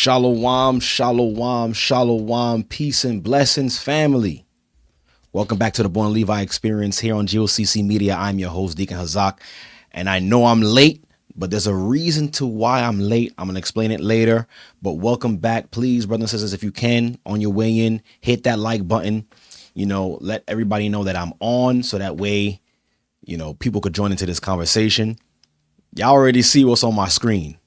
Shalom, shalom, shalom, peace and blessings, family. Welcome back to the Born Levi Experience here on G.O.C.C Media. I'm your host, Deacon Hazak, and I know I'm late, but there's a reason to why I'm late. I'm going to explain it later, but welcome back. Please, brothers and sisters, if you can, on your way in, hit that like button. Let everybody know that I'm on, so that way, people could join into this conversation. Y'all already see what's on my screen.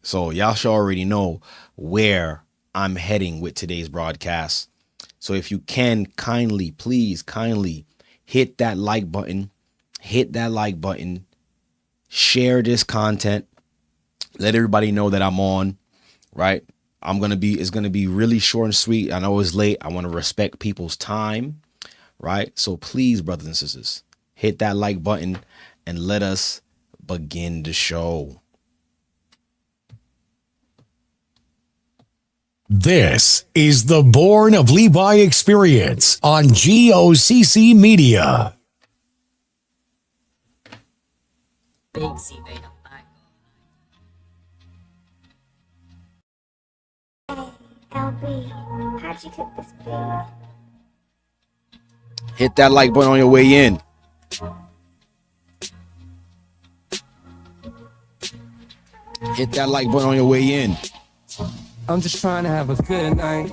So y'all should already know where I'm heading with today's broadcast. So if you can, please kindly hit that like button, share this content, let everybody know that I'm on, right? It's going to be really short and sweet. I know it's late. I want to respect people's time, right? So please, brothers and sisters, hit that like button and let us begin the show. This is the Born of Levi Experience on G.O.C.C Media. LB, how'd you cook this food? Hit that like button on your way in. Hit that like button on your way in. I'm just trying to have a good night.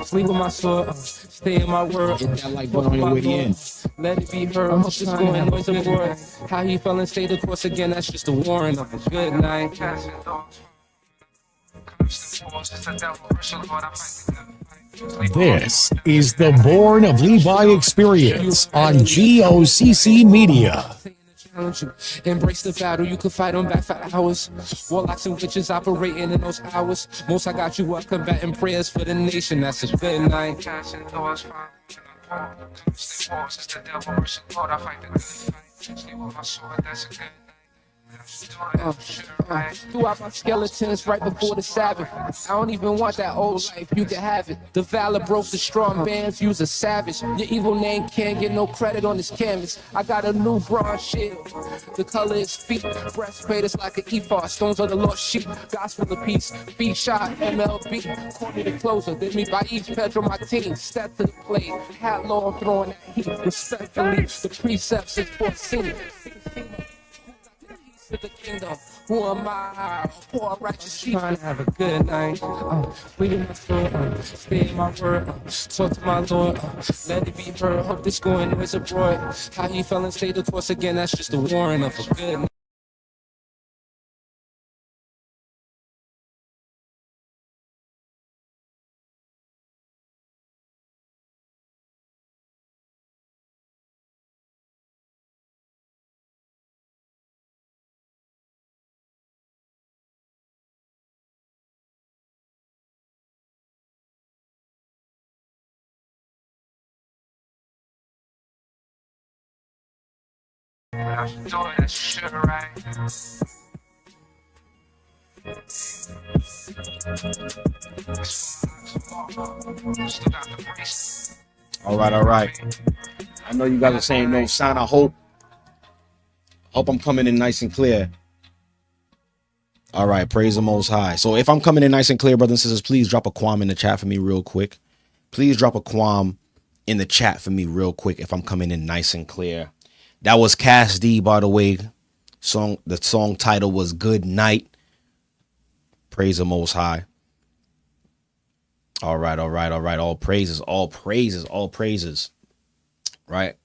Sleep with my sword, stay in my world. Hit that like button on your way in. Let it be heard. I'm just going noise and board. How he fell and stay the course again, that's just a warrant of a good night. This is the Born of Levi Experience on G.O.C.C Media. Embrace the battle, you could fight on back for hours. Warlocks and witches operating in those hours. Most I got you up combating prayers for the nation, that's a good night. Throughout my skeletons right before the Sabbath. I don't even want that old life, you can have it. The valor broke the strong bands, use a savage. Your evil name can't get no credit on this canvas. I got a new bronze shield, the color is feet. Breastplate is like an ephod, stones of the lost sheep. Gospel of peace, feet shot, MLB. Call me the closer, did me by each Pedro my team. Step to the plate, hat low, I'm throwing that heat. Respectfully, the precepts is foreseen. To the kingdom, who am I? Poor righteous sheep. Trying to have a good night. Read my sword, stay in my word. Talk to my Lord, let it be heard. Hope this going noise abroad. How he fell and stayed the course again, that's just a warrant of a good night. All right. I know you guys are saying no sign of hope. Hope I'm coming in nice and clear. All right, praise the Most High. So if I'm coming in nice and clear, brothers and sisters, please drop a quam in the chat for me real quick. Please drop a quam in the chat for me real quick if I'm coming in nice and clear. That was Cass D, by the way. The song title was Good Night. Praise the Most High. All right. All praises. Right.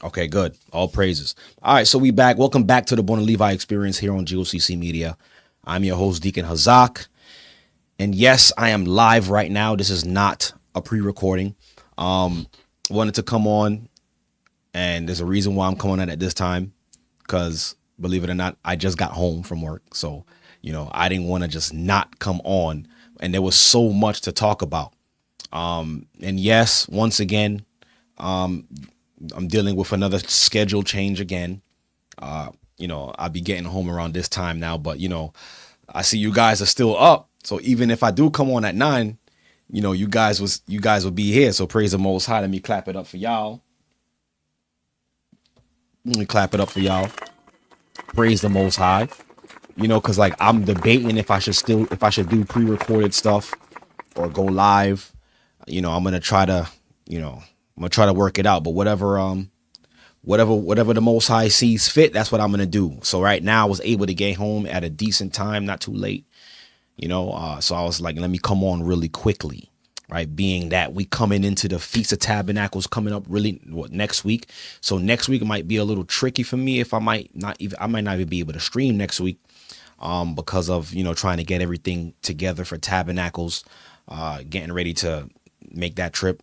Okay, good. All praises. All right, so we back. Welcome back to the Born of Levi Experience here on G.O.C.C Media. I'm your host, Deacon Hazak. And yes, I am live right now. This is not a pre-recording. Wanted to come on, and there's a reason why I'm coming on at this time, because believe it or not, I just got home from work. So, I didn't want to just not come on, and there was so much to talk about. And yes, once again, I'm dealing with another schedule change again. I'll be getting home around this time now, but I see you guys are still up. So even if I do come on at 9, you guys will be here. So praise the Most High. Let me clap it up for y'all. Praise the Most High. because like I'm debating if I should do pre-recorded stuff or go live. I'm gonna try to, work it out. But whatever the Most High sees fit, that's what I'm gonna do. So right now, I was able to get home at a decent time, not too late. So I was like, let me come on really quickly, right? Being that we coming into the Feast of Tabernacles coming up really next week. So next week might be a little tricky for me I might not even be able to stream next week, because of, trying to get everything together for Tabernacles, getting ready to make that trip.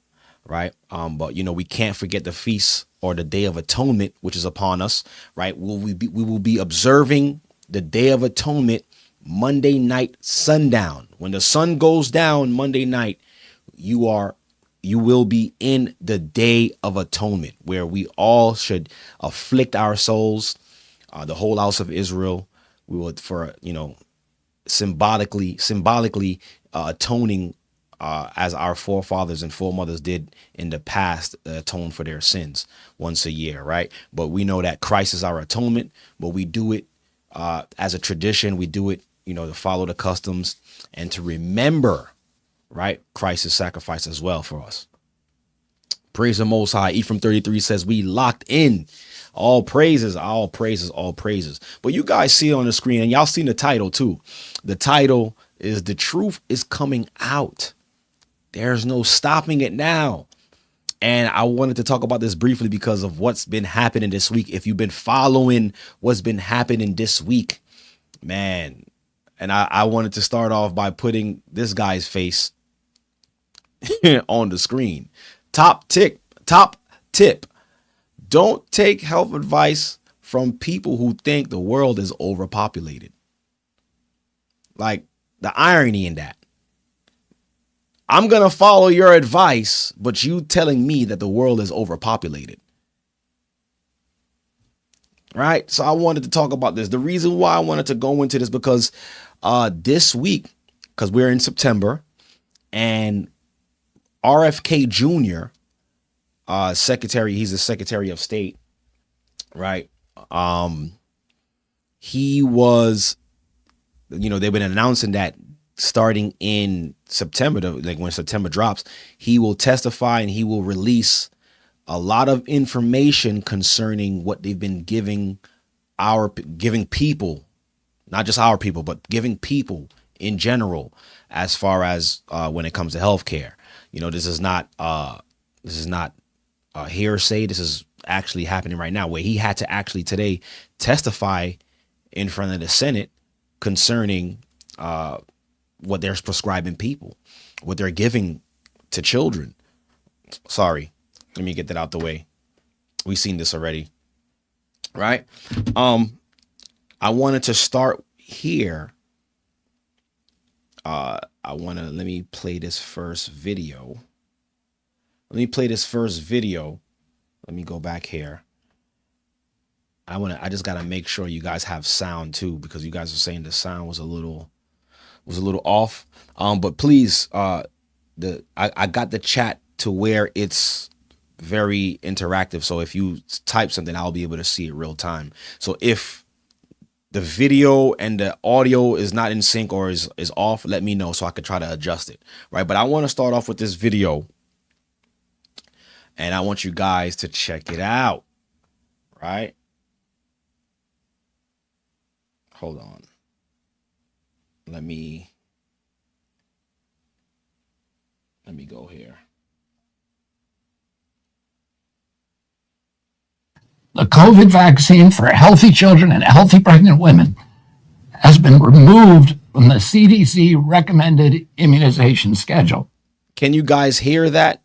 Right. But, we can't forget the feast or the Day of Atonement, which is upon us. Right. We will be observing the Day of Atonement Monday night sundown. When the sun goes down Monday night, you will be in the Day of Atonement, where we all should afflict our souls, the whole house of Israel. We would, for symbolically atoning, as our forefathers and foremothers did in the past, atone for their sins once a year, right? But we know that Christ is our atonement, but we do it as a tradition. We do it, to follow the customs and to remember, right, Christ's sacrifice as well for us. Praise the Most High. Ephraim 33 says we locked in. All praises, all praises, all praises. But you guys see it on the screen, and y'all seen the title too. The title is "The Truth is Coming Out." There's no stopping it now. And I wanted to talk about this briefly because of what's been happening this week. If you've been following what's been happening this week, man. And I wanted to start off by putting this guy's face on the screen. Top tip. Don't take health advice from people who think the world is overpopulated. Like, the irony in that. I'm going to follow your advice, but you telling me that the world is overpopulated. Right? So I wanted to talk about this. The reason why I wanted to go into this, because this week, because we're in September, and RFK Jr., he's the Secretary of State, right? He was, they've been announcing that starting in September, like when September drops, he will testify and he will release a lot of information concerning what they've been giving people, not just our people, but giving people in general, as far as when it comes to healthcare. This is not hearsay. This is actually happening right now, where he had to actually today testify in front of the Senate concerning what they're prescribing people, what they're giving to children. Sorry, let me get that out the way. We've seen this already, right? I wanted to start here. Let me play this first video. Let me go back here. I just got to make sure you guys have sound too, because you guys are saying the sound was a little off. But please, I got the chat to where it's very interactive. So if you type something, I'll be able to see it real time. So if the video and the audio is not in sync or is off, let me know so I could try to adjust it. Right. But I want to start off with this video, and I want you guys to check it out. Right. Hold on. Let me go here. The COVID vaccine for healthy children and healthy pregnant women has been removed from the CDC recommended immunization schedule. Can you guys hear that?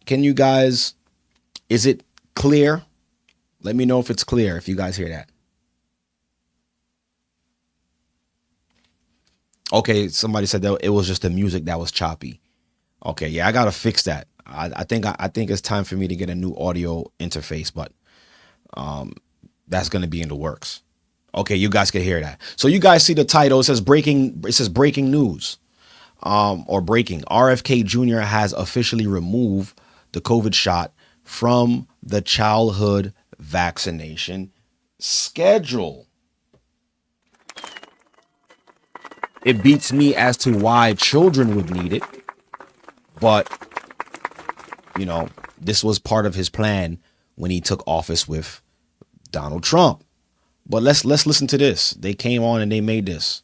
Is it clear? Let me know if it's clear, if you guys hear that. Okay, somebody said that it was just the music that was choppy. Okay, yeah, I gotta fix that. I think it's time for me to get a new audio interface, but that's gonna be in the works. Okay, you guys can hear that. So you guys see the title. It says breaking news, or breaking. RFK Jr. has officially removed the COVID shot from the childhood vaccination schedule. It beats me as to why children would need it. But, you know, this was part of his plan when he took office with Donald Trump. But let's listen to this. They came on and they made this.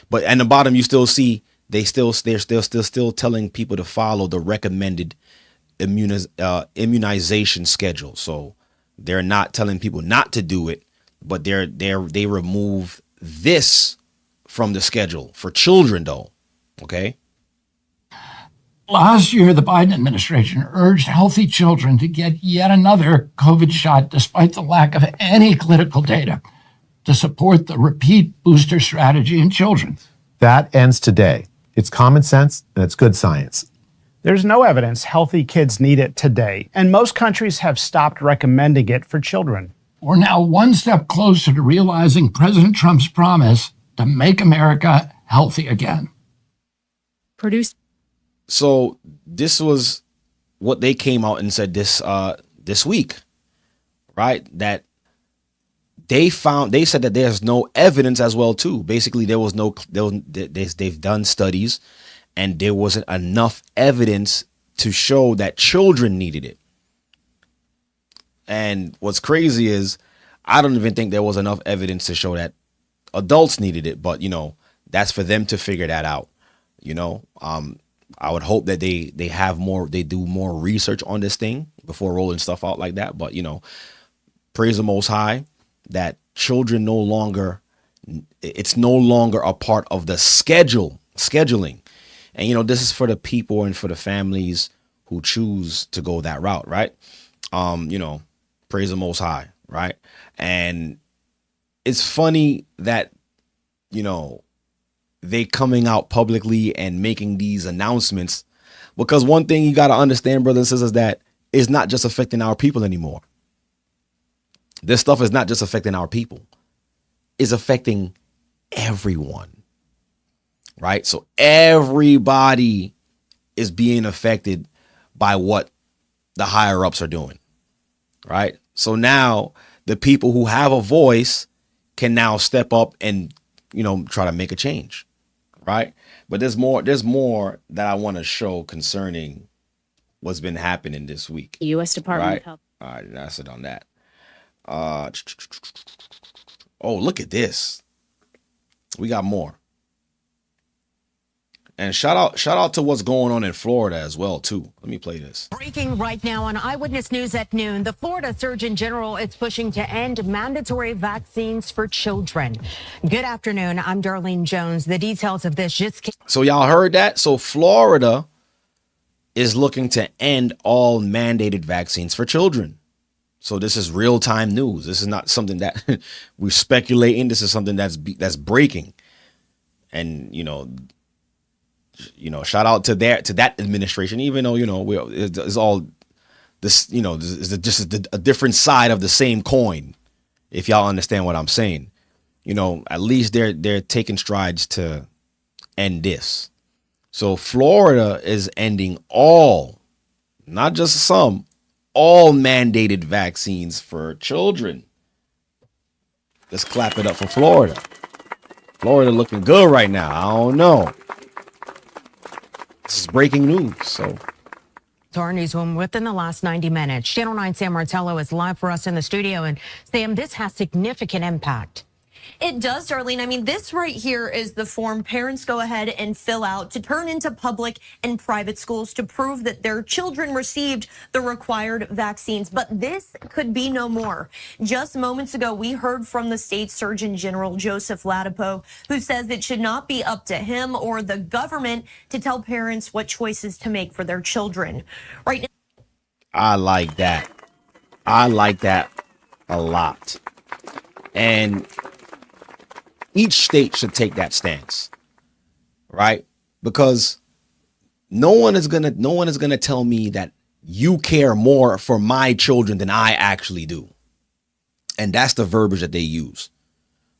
But at the bottom, you still see they're still telling people to follow the recommended immunization schedule. So they're not telling people not to do it, but they remove this from the schedule for children, though. Okay. Last year, the Biden administration urged healthy children to get yet another COVID shot despite the lack of any clinical data to support the repeat booster strategy in children. That ends today. It's common sense and it's good science. There's no evidence healthy kids need it today, and most countries have stopped recommending it for children. We're now one step closer to realizing President Trump's promise to make America healthy again. Produced. So this was what they came out and said this week, right? That they said that there's no evidence as well too. Basically, they've done studies and there wasn't enough evidence to show that children needed it. And what's crazy is I don't even think there was enough evidence to show that adults needed it. But, you know, that's for them to figure that out. You know, I would hope that they do more research on this thing before rolling stuff out like that. But, you know, praise the Most High that children it's no longer a part of the scheduling. And, you know, this is for the people and for the families who choose to go that route. Right. You know, praise the Most High. Right. And it's funny that, you know, they coming out publicly and making these announcements, because one thing you got to understand, brothers and sisters, that it's not just affecting our people anymore. This stuff is not just affecting our people. It's affecting everyone. Right. So everybody is being affected by what the higher ups are doing. Right. So now the people who have a voice can now step up and, you know, try to make a change. Right. But there's more that I want to show concerning what's been happening this week. U.S. Department Right. of Health. All right. That's it on that. Oh, look at this. We got more. And shout out to what's going on in Florida as well, too. Let me play this. Breaking right now on Eyewitness News at noon, the Florida Surgeon General is pushing to end mandatory vaccines for children. Good afternoon. I'm Darlene Jones. The details of this just came. So y'all heard that? So Florida is looking to end all mandated vaccines for children. So this is real-time news. This is not something that we're speculating. This is something that's breaking. And, you know, shout out to that administration, even though, you know, it's all this, you know, is just a different side of the same coin. If y'all understand what I'm saying, you know, at least they're taking strides to end this. So Florida is ending all, not just some, all mandated vaccines for children. Let's clap it up for Florida. Florida looking good right now. I don't know. This is breaking news. So To our newsroom within the last 90 minutes. Channel 9 Sam Martello is live for us in the studio. And Sam, this has significant impact. It does, Darlene. I mean, this right here is the form parents go ahead and fill out to turn into public and private schools to prove that their children received the required vaccines. But this could be no more. Just moments ago, we heard from the state Surgeon General, Joseph Ladapo, who says it should not be up to him or the government to tell parents what choices to make for their children. Right now, I like that. I like that a lot. And each state should take that stance, right? Because no one is gonna tell me that you care more for my children than I actually do. And that's the verbiage that they use,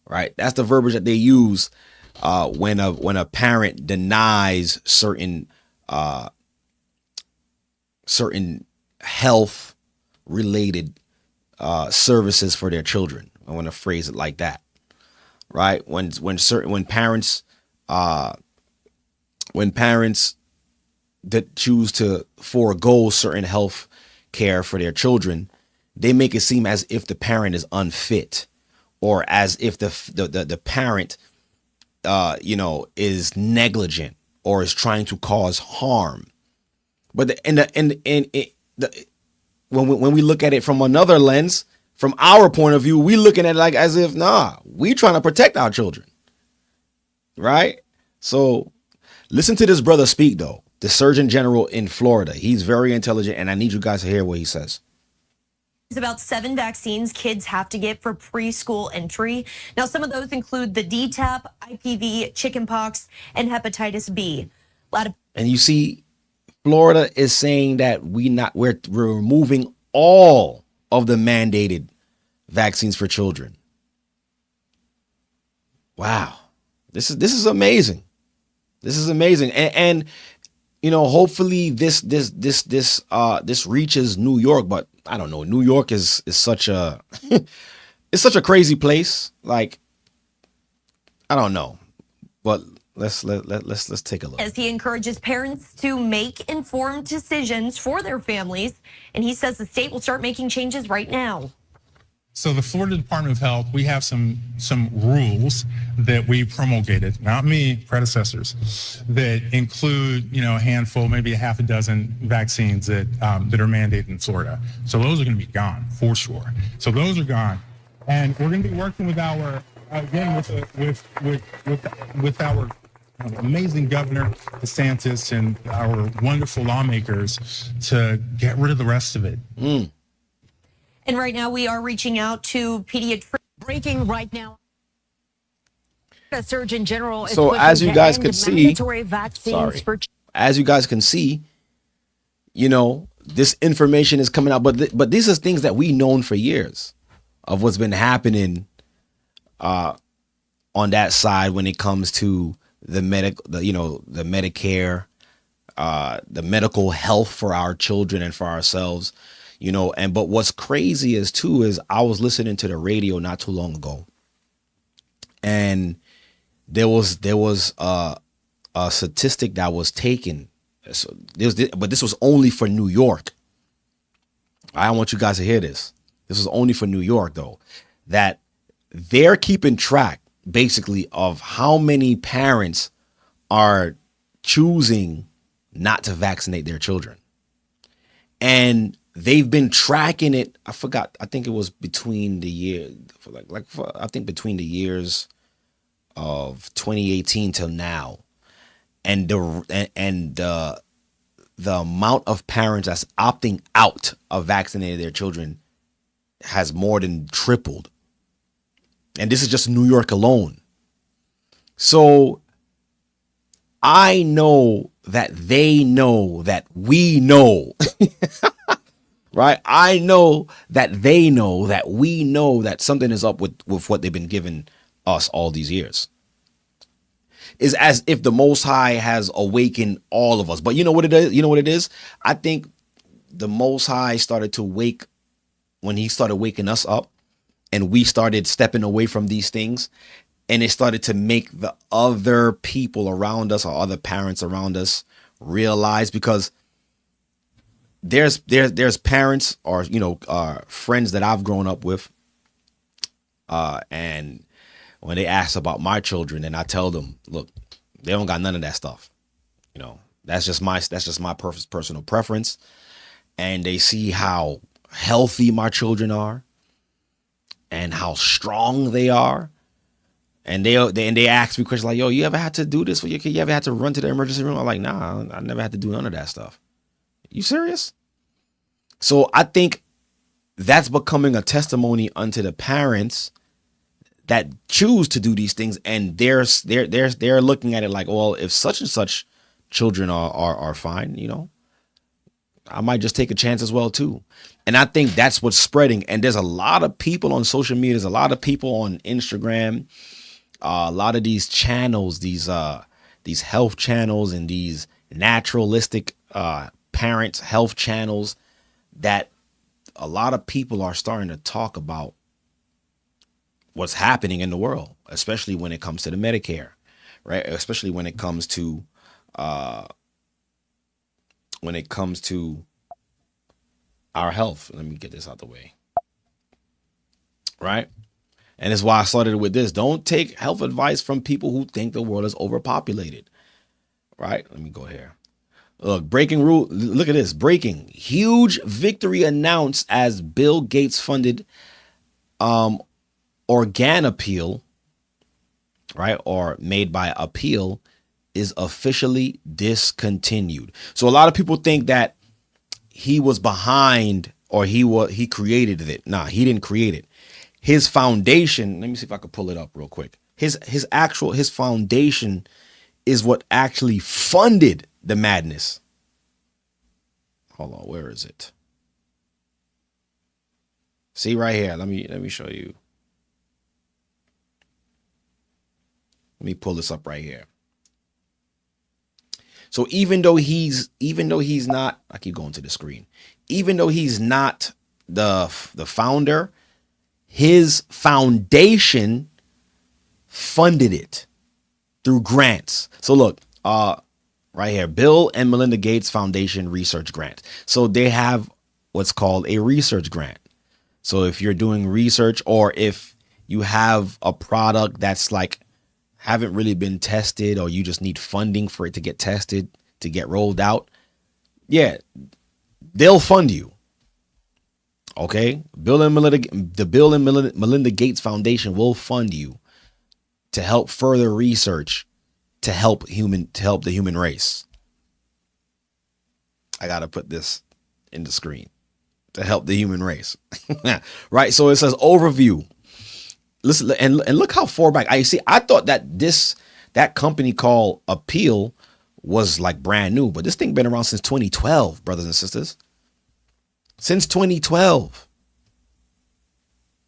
right? That's the verbiage that they use when a parent denies certain health related services for their children. I want to phrase it like that. right? When parents that choose to forego certain health care for their children, they make it seem as if the parent is unfit, or as if the parent is negligent or is trying to cause harm. But when we look at it from another lens, from our point of view, we looking at it like as if, nah, we trying to protect our children, right? So listen to this brother speak, though. The Surgeon General in Florida. He's very intelligent, and I need you guys to hear what he says. There's about 7 vaccines kids have to get for preschool entry. Now, some of those include the DTaP, IPV, chickenpox, and hepatitis B. And you see, Florida is saying that we're removing all of the mandated vaccines for children. Wow, this is amazing. This is amazing, and hopefully this reaches New York, but I don't know. New York is such a it's such a crazy place. Like, I don't know, but let's take a look. As he encourages parents to make informed decisions for their families, and he says the state will start making changes right now. So the Florida Department of Health, we have some rules that we promulgated, not me, predecessors, that include, a handful, maybe a half a dozen vaccines that are mandated in Florida. So those are going to be gone for sure. So those are gone, and we're going to be working with our with our amazing Governor DeSantis and our wonderful lawmakers to get rid of the rest of it. And right now we are reaching out to pediatricians. Breaking right now. The Surgeon General is so as you guys can see, as you guys can see, this information is coming out, but these are things that we known for years of what's been happening on that side when it comes to the Medicare, the medical health for our children and for ourselves. But what's crazy is I was listening to the radio not too long ago, and there was a statistic that was taken. But this was only for New York. I want you guys to hear this. This was only for New York, though, that they're keeping track basically of how many parents are choosing not to vaccinate their children. And they've been tracking it. I forgot. I think it was between the year, between the years of 2018 till now, and the amount of parents that's opting out of vaccinating their children has more than tripled. And this is just New York alone. So I know that they know that we know. Right? I know that they know that we know that something is up with what they've been giving us all these years. It's as if the Most High has awakened all of us. But you know what it is? You know what it is? I think the Most High started to wake when he started waking us up, and we started stepping away from these things, and it started to make the other people around us or other parents around us realize, because there's parents or friends that I've grown up with, and when they ask about my children, and I tell them, look, they don't got none of that stuff. That's just my personal preference, and they see how healthy my children are and how strong they are, and they ask me questions like, yo, you ever had to do this for your kid? You ever had to run to the emergency room? I'm like, nah, I never had to do none of that stuff. You serious? So I think that's becoming a testimony unto the parents that choose to do these things, and they're looking at it like, well, if such and such children are fine, I might just take a chance as well too. And I think that's what's spreading. And there's a lot of people on social media, there's a lot of people on Instagram, a lot of these channels, these health channels and these naturalistic parents health channels, that a lot of people are starting to talk about what's happening in the world, especially when it comes to the Medicare, right? Especially when it comes to our health. Let me get this out the way, right? And it's why I started with this. Don't take health advice from people who think the world is overpopulated, right? Let me go here. Look, breaking rule. Look at this. Breaking. Huge victory announced as Bill Gates funded organ appeal, right? Or made by appeal is officially discontinued. So a lot of people think that he was behind or he created it. Nah, he didn't create it. His foundation, let me see if I could pull it up real quick. His foundation is what actually funded the madness. Hold on, where is it? See right here. Let me show you. Let me pull this up right here. So even though he's not, I keep going to the screen. Even though he's not the founder, his foundation funded it through grants. So look, right here, Bill and Melinda Gates Foundation research grant. So they have what's called a research grant. So if you're doing research, or if you have a product that's like haven't really been tested, or you just need funding for it to get tested, to get rolled out, yeah, they'll fund you. Okay, the Bill and Melinda Gates Foundation will fund you to help further research to help the human race. I gotta put this in the screen. To help the human race. Right. So it says overview. Listen and look how far back. I thought that company called Appeal was like brand new, but this thing been around since 2012, brothers and sisters. Since 2012.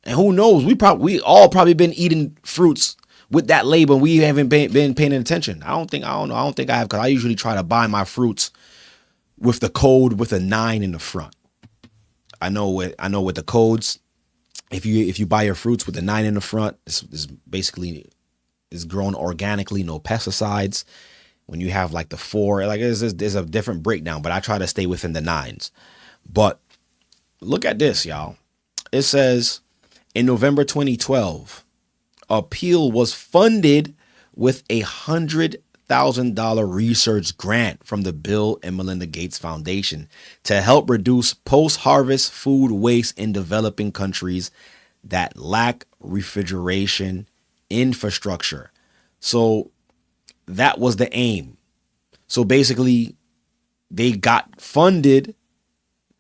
And who knows? We all probably been eating fruits with that label and we haven't been paying attention. I don't think I have, because I usually try to buy my fruits with the code with a 9 in the front. I know with the codes, if you buy your fruits with a 9 in the front, it's basically is grown organically, no pesticides. When you have like the 4, like there's a different breakdown, but I try to stay within the 9s. But look at this, y'all. It says in November 2012, Appeal was funded with $100,000 research grant from the Bill and Melinda Gates Foundation to help reduce post-harvest food waste in developing countries that lack refrigeration infrastructure. So that was the aim. So basically, they got funded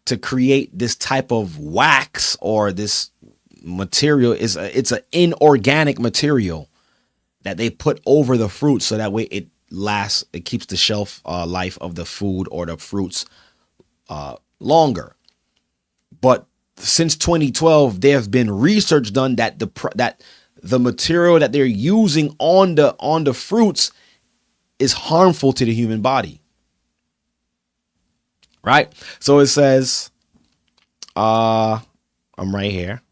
to create this type of wax, or this material. It's an inorganic material that they put over the fruit, so that way it lasts, it keeps the shelf life of the food or the fruits longer. But since 2012, there have been research done that the material that they're using on the fruits is harmful to the human body. Right? So it says, I'm right here.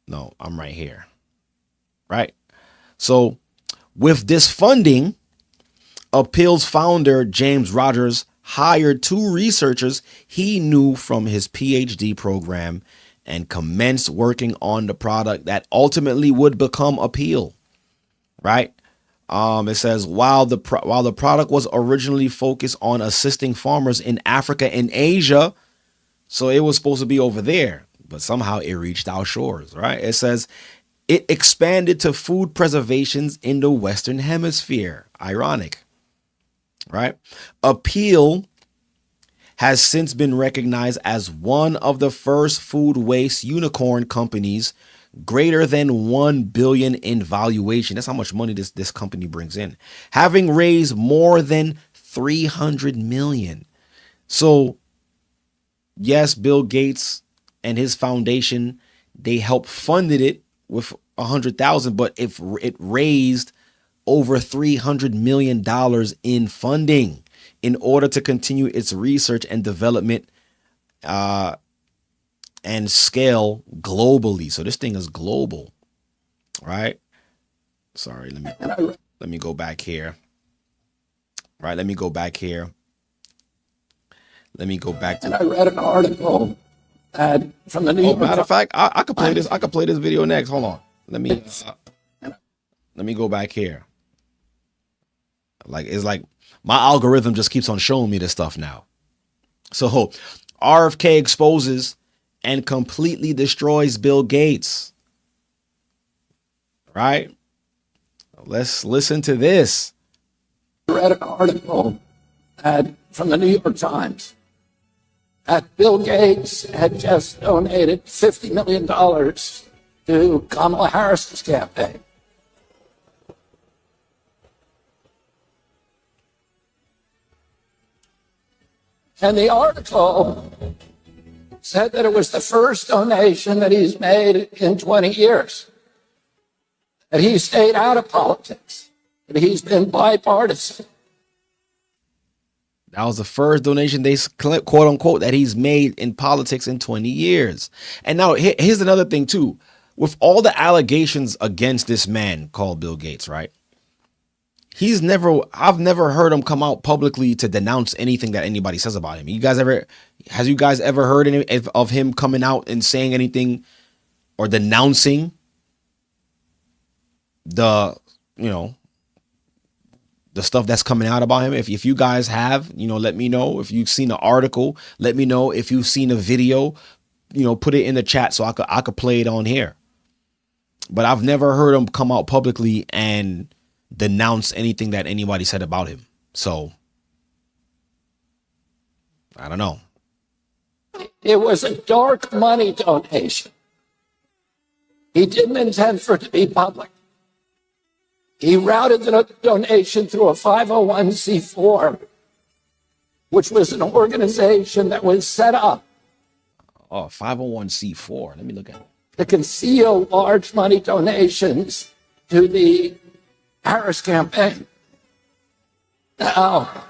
No, I'm right here. Right? So with this funding, Appeal's founder, James Rogers, hired 2 researchers he knew from his PhD program and commenced working on the product that ultimately would become Appeal. Right? It says, while the product was originally focused on assisting farmers in Africa and Asia, so it was supposed to be over there, but somehow it reached our shores, right? It says it expanded to food preservations in the Western Hemisphere. Ironic, right? Appeal has since been recognized as one of the first food waste unicorn companies, greater than $1 billion in valuation. That's how much money this company brings in, having raised more than $300 million. So yes, Bill Gates and his foundation, they helped funded it with $100,000, but if it raised over $300 million in funding in order to continue its research and development and scale globally. So this thing is global, right? Sorry, let me go back here. Right, let me go back here. Let me go back to. I read an article from the New York Matter of fact, I could play this. I could play this video next. Hold on. Let me go back here. Like, it's like my algorithm just keeps on showing me this stuff now. So RFK exposes and completely destroys Bill Gates. Right? Let's listen to this. I read an article from the New York Times that Bill Gates had just donated $50 million to Kamala Harris's campaign. And the article said that it was the first donation that he's made in 20 years, that he stayed out of politics, that he's been bipartisan. That was the first donation they quote unquote that he's made in politics in 20 years. And now here's another thing too. With all the allegations against this man called Bill Gates, right? I've never heard him come out publicly to denounce anything that anybody says about him. Has you guys ever heard any of him coming out and saying anything or denouncing the stuff that's coming out about him? If you guys have, let me know. If you've seen an article, let me know. If you've seen a video, put it in the chat so I could play it on here. But I've never heard him come out publicly and denounce anything that anybody said about him. So I don't know. It was a dark money donation. He didn't intend for it to be public. He routed the donation through a 501c4, which was an organization that was set up. Oh, 501c4. Let me look at it. To conceal large money donations to the Harris campaign. Now,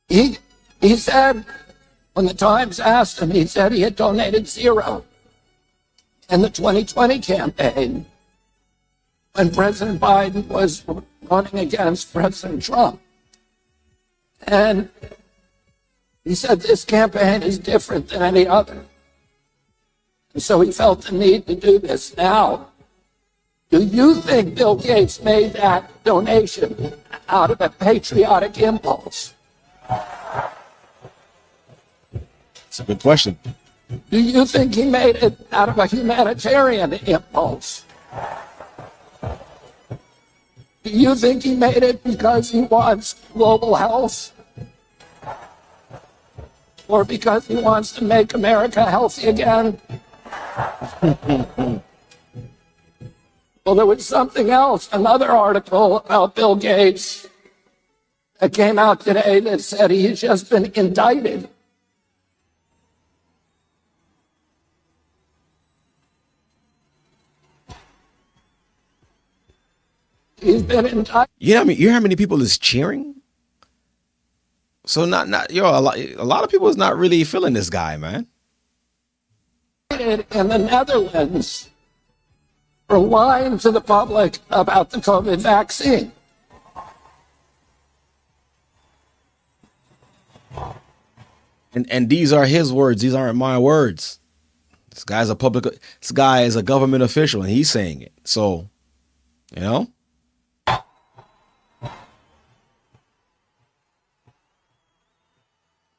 he said, when the Times asked him, he said he had donated zero in the 2020 campaign when President Biden was running against President Trump. And he said this campaign is different than any other. And so he felt the need to do this. Now, do you think Bill Gates made that donation out of a patriotic impulse? It's a good question. Do you think he made it out of a humanitarian impulse? Do you think he made it because he wants global health? Or because he wants to make America healthy again? Well, there was something else, another article about Bill Gates that came out today that said he's just been indicted. He's been indicted. You know how many people is cheering? So a lot of people is not really feeling this guy, man. In the Netherlands for lying to the public about the COVID vaccine. And these are his words. These aren't my words. This guy is a government official and he's saying it. So,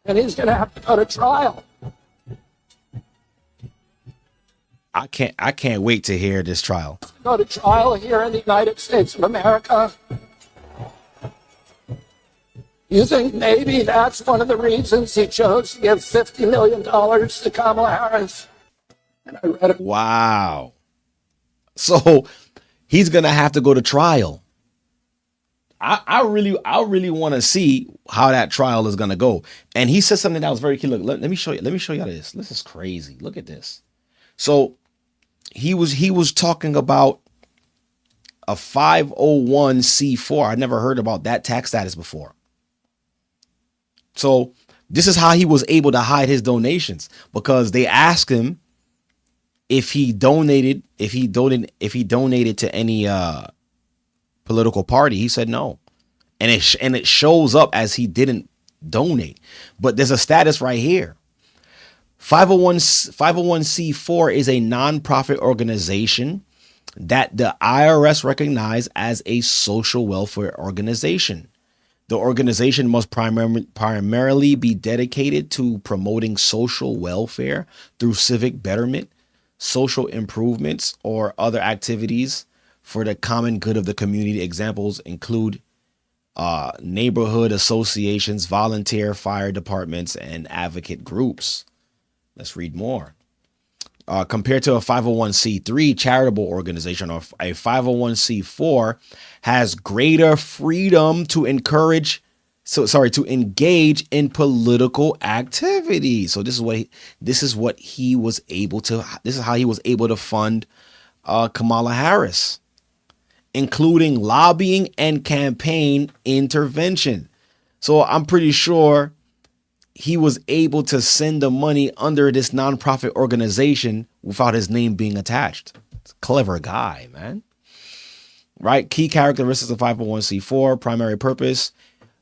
And he's going to have to go to trial. I can't wait to hear this trial. Go to trial here in the United States of America. You think maybe that's one of the reasons he chose to give $50 million to Kamala Harris? And I read it. Wow. So he's going to have to go to trial. I really want to see how that trial is going to go. And he said something that was very key. Look, let me show you. Let me show you this. This is crazy. Look at this. So he was talking about a 501c4. I never heard about that tax status before. So this is how he was able to hide his donations, because they asked him if he donated to any political party. He said no, and it shows up as he didn't donate. But there's a status right here. 501c4 is a nonprofit organization that the IRS recognized as a social welfare organization. The organization must primarily be dedicated to promoting social welfare through civic betterment, social improvements, or other activities for the common good of the community. Examples include neighborhood associations, volunteer fire departments, and advocate groups. Let's read more. Compared to a 501c3 charitable organization, or a 501c4 has greater freedom to engage in political activity. So this is how he was able to fund Kamala Harris, including lobbying and campaign intervention. So I'm pretty sure he was able to send the money under this nonprofit organization without his name being attached. It's a clever guy, man. Right? Key characteristics of 501c4: primary purpose,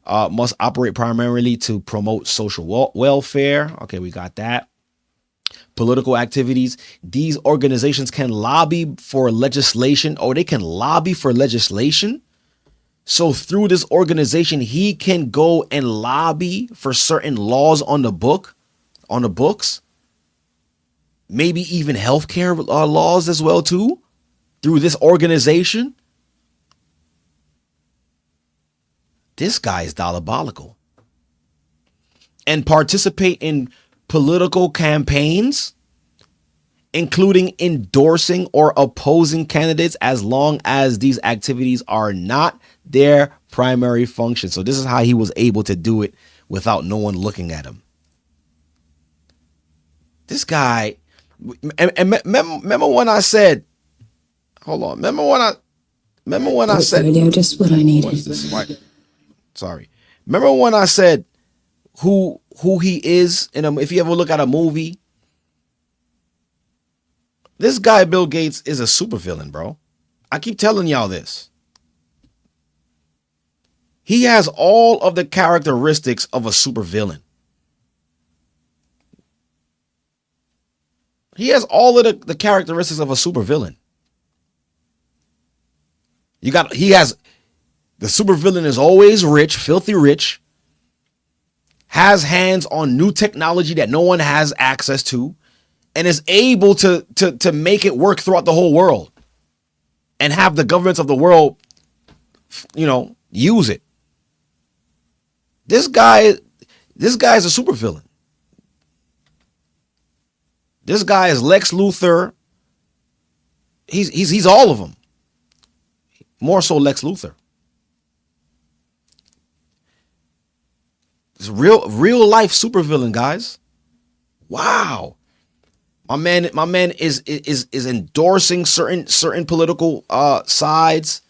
must operate primarily to promote social welfare. Okay, we got that. Political activities. These organizations can lobby for legislation. Oh, they can lobby for legislation. So through this organization, he can go and lobby for certain laws on the books, maybe even healthcare laws as well too, through this organization. This guy is diabolical. And participate in political campaigns, including endorsing or opposing candidates, as long as these activities are not their primary function. So this is how he was able to do it without no one looking at him. This guy, and remember when I said, hold on, remember when I said, radio, just what I needed. Sorry. Remember when I said who he is if you ever look at a movie, this guy, Bill Gates, is a supervillain, bro. I keep telling y'all this. He has all of the characteristics of a supervillain. He has all of the characteristics of a supervillain. The supervillain is always rich, filthy rich, has hands on new technology that no one has access to, and is able to make it work throughout the whole world and have the governments of the world, use it. This guy is a supervillain. This guy is Lex Luthor. He's all of them. More so Lex Luthor. It's real life supervillain, guys. Wow. My man is endorsing certain political sides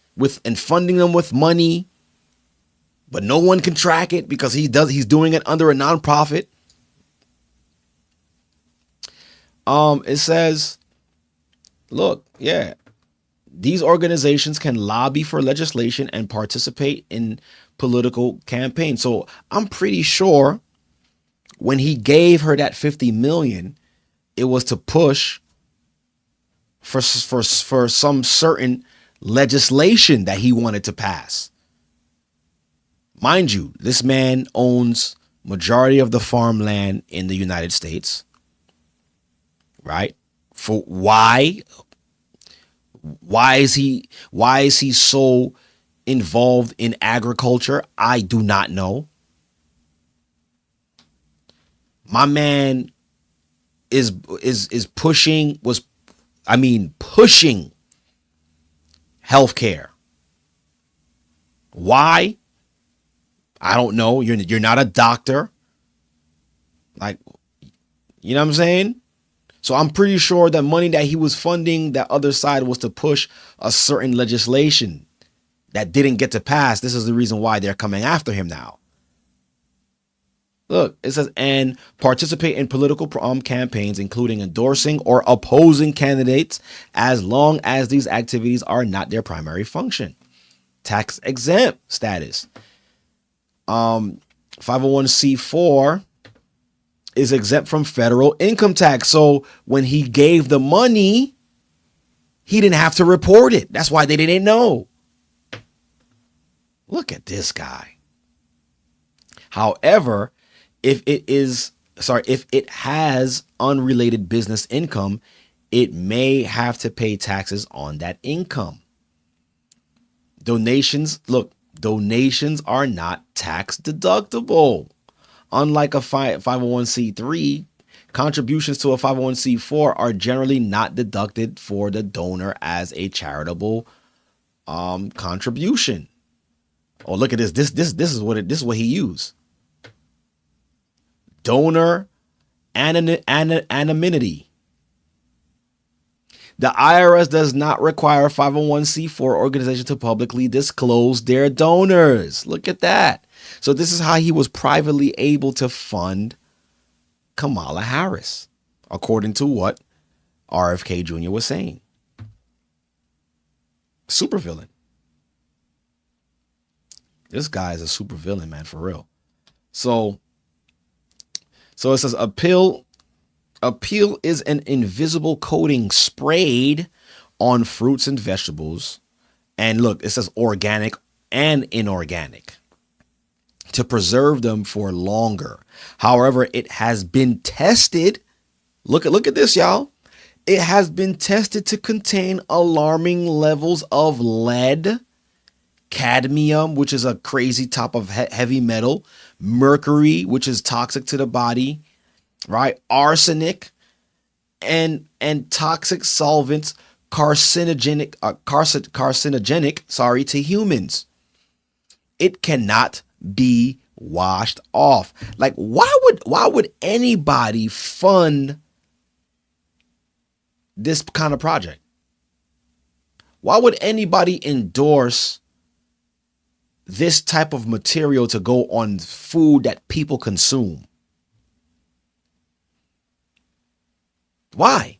and funding them with money, but no one can track it because he's doing it under a nonprofit. It says, look, yeah, these organizations can lobby for legislation and participate in political campaigns. So I'm pretty sure when he gave her that $50 million, it was to push for some certain legislation that he wanted to pass. Mind you, this man owns majority of the farmland in the United States. Right? For why is he so involved in agriculture? I do not know. My man is pushing healthcare. Why? I don't know. You're not a doctor. Like, you know what I'm saying? So I'm pretty sure that money that he was funding that other side was to push a certain legislation that didn't get to pass. This is the reason why they're coming after him now. Look, it says, and participate in political campaigns, including endorsing or opposing candidates, as long as these activities are not their primary function. Tax exempt status. 501c4 is exempt from federal income tax. So when he gave the money, he didn't have to report it. That's why they didn't know. Look at this guy. However, if it has unrelated business income, it may have to pay taxes on that income. Donations are not tax deductible. Unlike a 501c3, contributions to a 501c4 are generally not deducted for the donor as a charitable contribution. Oh, look at this. This is what he used. Donor anonymity. The IRS does not require a 501c4 organization to publicly disclose their donors. Look at that. So this is how he was privately able to fund Kamala Harris, according to what RFK Jr. was saying. Supervillain. This guy is a supervillain, man, for real. So it says appeal is an invisible coating sprayed on fruits and vegetables. And look, it says organic and inorganic to preserve them for longer. However, it has been tested. Look at this, y'all. It has been tested to contain alarming levels of lead, cadmium, which is a crazy type of heavy metal, mercury, which is toxic to the body, right? Arsenic and toxic solvents, carcinogenic to humans. It cannot be washed off. Like, why would anybody fund this kind of project? Why would anybody endorse this type of material to go on food that people consume? Why?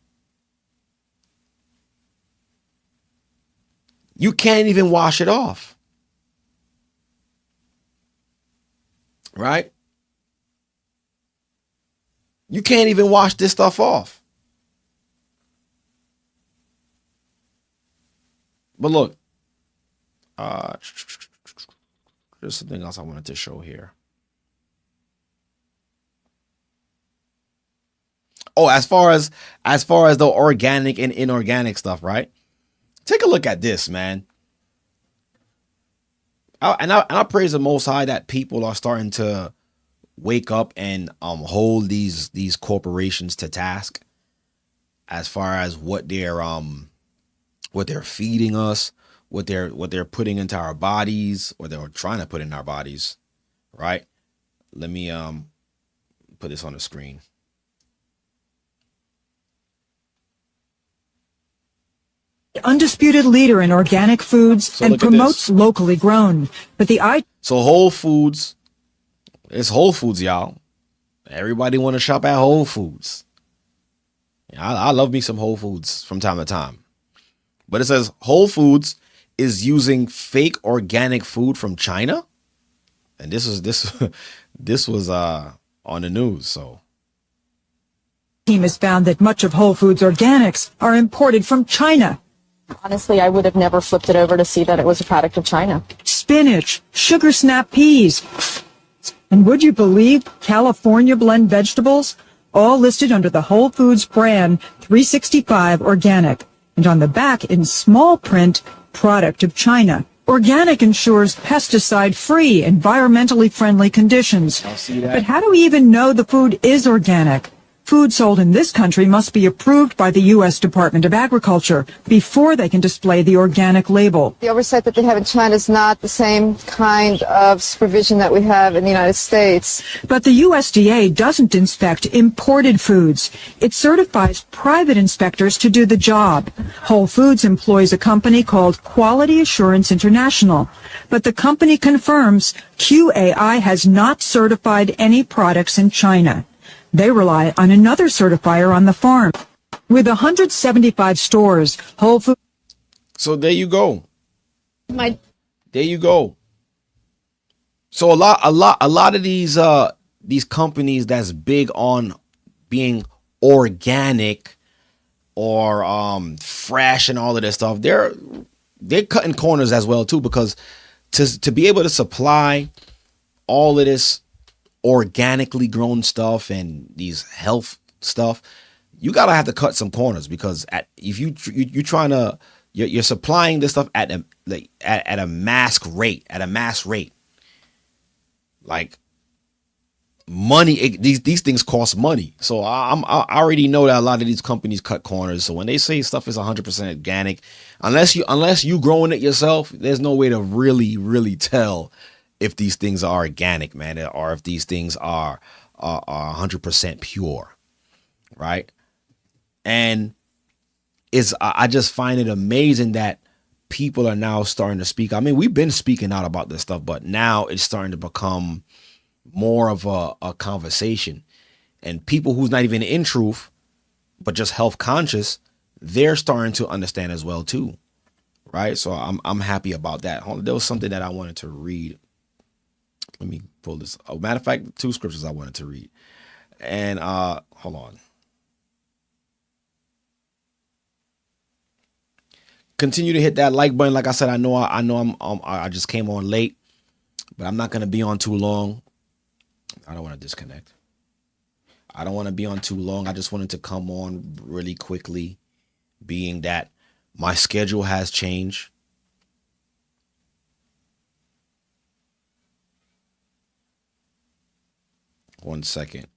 You can't even wash it off. Right? You can't even wash this stuff off. But look, there's something else I wanted to show here. Oh, as far as the organic and inorganic stuff, right? Take a look at this, man. I praise the Most High that people are starting to wake up and hold these corporations to task as far as what they're feeding us, what they're putting into our bodies, or they're trying to put in our bodies, right? Let me put this on the screen. Undisputed leader in organic foods and promotes locally grown. But so Whole Foods, it's Whole Foods, y'all. Everybody want to shop at Whole Foods. I love me some Whole Foods from time to time. But it says Whole Foods is using fake organic food from China. And this was on the news. So team has found that much of Whole Foods organics are imported from China. Honestly, I would have never flipped it over to see that it was a product of China. Spinach, sugar snap peas, and would you believe California blend vegetables, all listed under the Whole Foods brand 365 organic, and on the back in small print, product of China. Organic ensures pesticide-free, environmentally friendly conditions. But how do we even know the food is organic? Food sold in this country must be approved by the U.S. Department of Agriculture before they can display the organic label. The oversight that they have in China is not the same kind of supervision that we have in the United States. But the USDA doesn't inspect imported foods. It certifies private inspectors to do the job. Whole Foods employs a company called Quality Assurance International. But the company confirms QAI has not certified any products in China. They rely on another certifier on the farm. With 175 stores, Whole Foods. So there you go. There you go. So a lot of these companies that's big on being organic or fresh and all of this stuff, they're cutting corners as well too, because to be able to supply all of this organically grown stuff and these health stuff, you gotta have to cut some corners, because if you're trying to you're supplying this stuff at a mass rate, like money. These things cost money, so I already know that a lot of these companies cut corners. So when they say stuff is 100% organic, unless you growing it yourself, there's no way to really tell if these things are organic, man, or if these things are 100% pure, right? And I just find it amazing that people are now starting to speak. I mean, we've been speaking out about this stuff, but now it's starting to become more of a conversation. And people who's not even in truth, but just health conscious, they're starting to understand as well too, right? So I'm happy about that. There was something that I wanted to read. Let me pull this. Oh, matter of fact, 2 scriptures I wanted to read. And hold on. Continue to hit that like button. Like I said, I just came on late, but I'm not going to be on too long. I don't want to disconnect. I don't want to be on too long. I just wanted to come on really quickly, being that my schedule has changed. One second.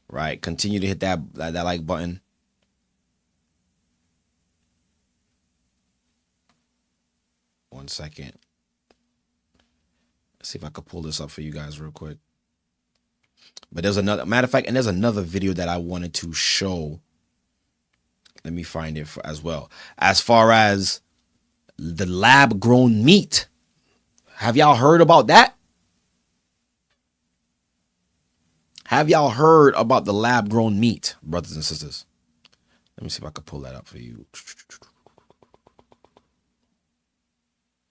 Right. Continue to hit that like button. One second. Let's see if I could pull this up for you guys real quick. But there's another matter of fact, and there's another video that I wanted to show. Let me find it as well. As far as the lab grown meat. Have y'all heard about that? Have y'all heard about the lab grown meat, brothers and sisters? Let me see if I can pull that up for you.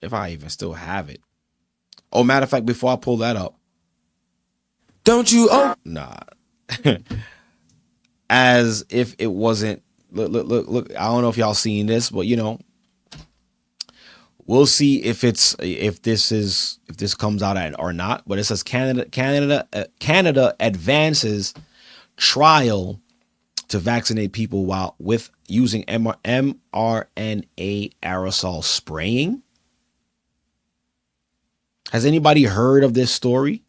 If I even still have it. Oh, matter of fact, before I pull that up. Don't you? Oh, nah. As if it wasn't. Look. I don't know if y'all seen this, but you know, we'll see if this comes out or not. But it says Canada advances trial to vaccinate people while with using mRNA aerosol spraying. Has anybody heard of this story?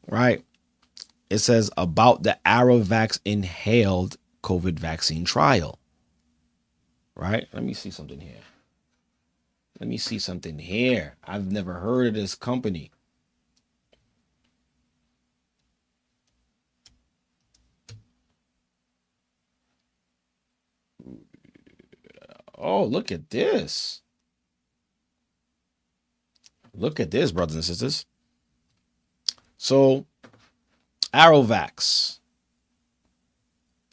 Right. It says about the ArroVax inhaled COVID vaccine trial. Right. Let me see something here. I've never heard of this company. Oh, look at this. Look at this, brothers and sisters. So, ArroVax.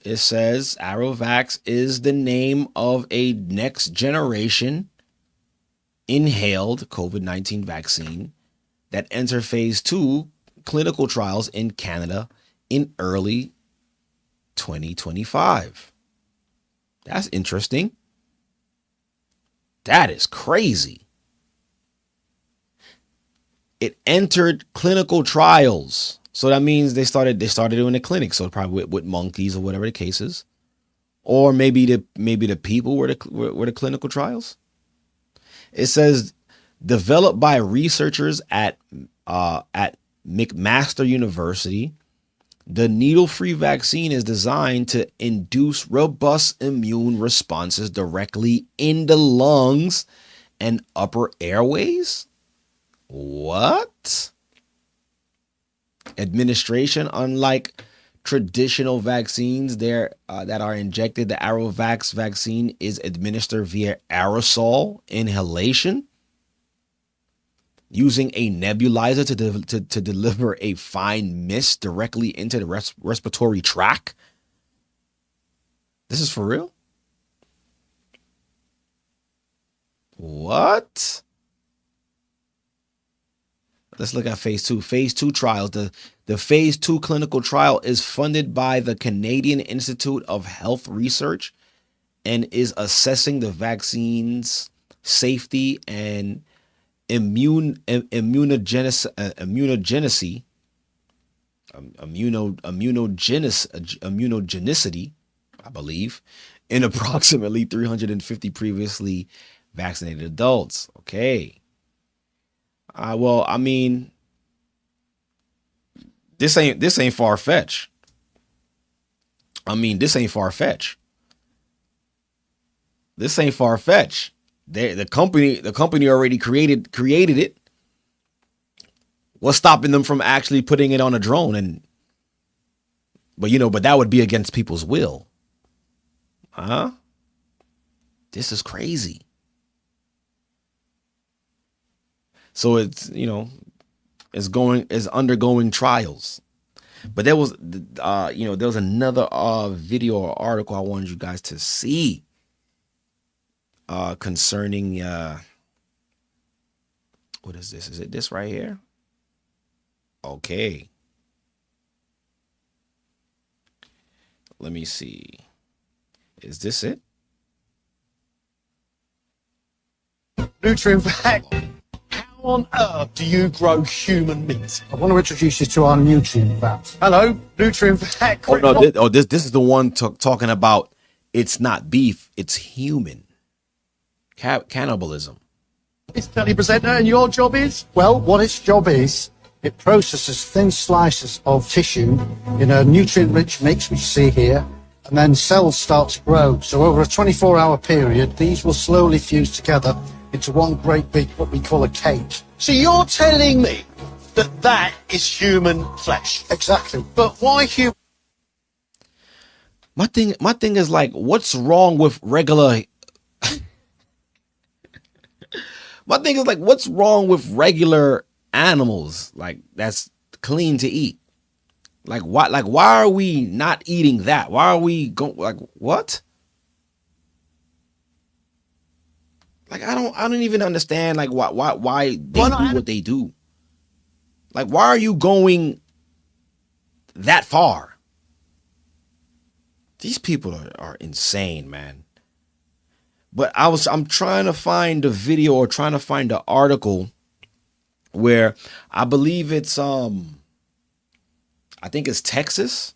It says ArroVax is the name of a next generation inhaled COVID-19 vaccine that entered phase 2 clinical trials in Canada in early 2025. That's interesting. That is crazy. It entered clinical trials. So that means they started doing the clinic. So probably with monkeys or whatever the case is. Or maybe the people were the clinical trials. It says developed by researchers at at McMaster University, the needle-free vaccine is designed to induce robust immune responses directly in the lungs and upper airways. What? Administration, unlike traditional vaccines that are injected, the Aerovax vaccine is administered via aerosol inhalation using a nebulizer to deliver a fine mist directly into the respiratory tract. This is for real? What? Let's look at phase 2. Phase 2 trials. The phase 2 clinical trial is funded by the Canadian Institute of Health Research and is assessing the vaccine's safety and immunogenicity, I believe, in approximately 350 previously vaccinated adults. Okay. Well, I mean, this ain't far-fetched. This ain't far-fetched. The company already created it. What's stopping them from actually putting it on a drone? But that would be against people's will. Huh? This is crazy. So it's undergoing trials. But there was another video or article I wanted you guys to see concerning what is this? Is it this right here? Okay. Let me see. Is this it? Nutrient fact. How on earth do you grow human meat? I want to introduce you to our nutrient vat. Hello, nutrient fact. Oh no! This is the one talking about. It's not beef. It's human. Cannibalism. It's telepresenter, and your job is? Well, what its job is, it processes thin slices of tissue in a nutrient-rich mix, which you see here, and then cells start to grow. So over a 24-hour period, these will slowly fuse together into one great big, what we call a cake. So you're telling me that is human flesh? Exactly. But why human? My thing is like, what's wrong with regular? My thing is like, what's wrong with regular animals? Like, that's clean to eat. Like, why are we not eating that? Why are we going, like, what? Like, I don't even understand, like, why they do what they do. Like, why are you going that far? These people are insane, man. But I'm trying to find the video or trying to find the article where I believe it's I think it's Texas.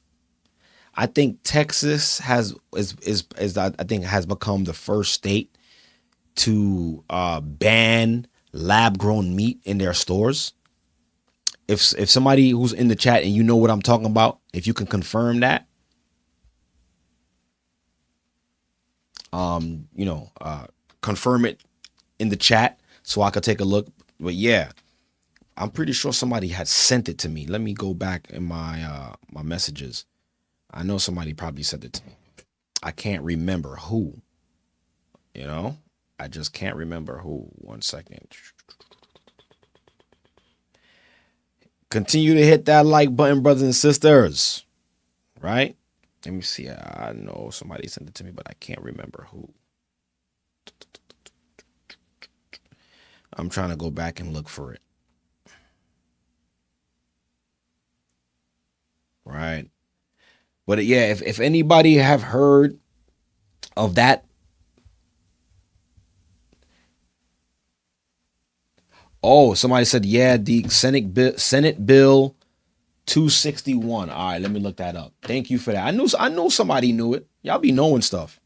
I think Texas has become the first state to ban lab-grown meat in their stores. If somebody who's in the chat and you know what I'm talking about, if you can confirm that, confirm it in the chat so I could take a look. But yeah, I'm pretty sure somebody had sent it to me. Let me go back in my my messages. I know somebody probably sent it to me. I can't remember who. I just can't remember who. 1 second. Continue to hit that like button, brothers and sisters. Right? Let me see. I know somebody sent it to me, but I can't remember who. I'm trying to go back and look for it. Right. But yeah, if anybody have heard of that. Oh, somebody said, yeah, the Senate Bill 261. All right, let me look that up. Thank you for that. I know somebody knew it. Y'all be knowing stuff.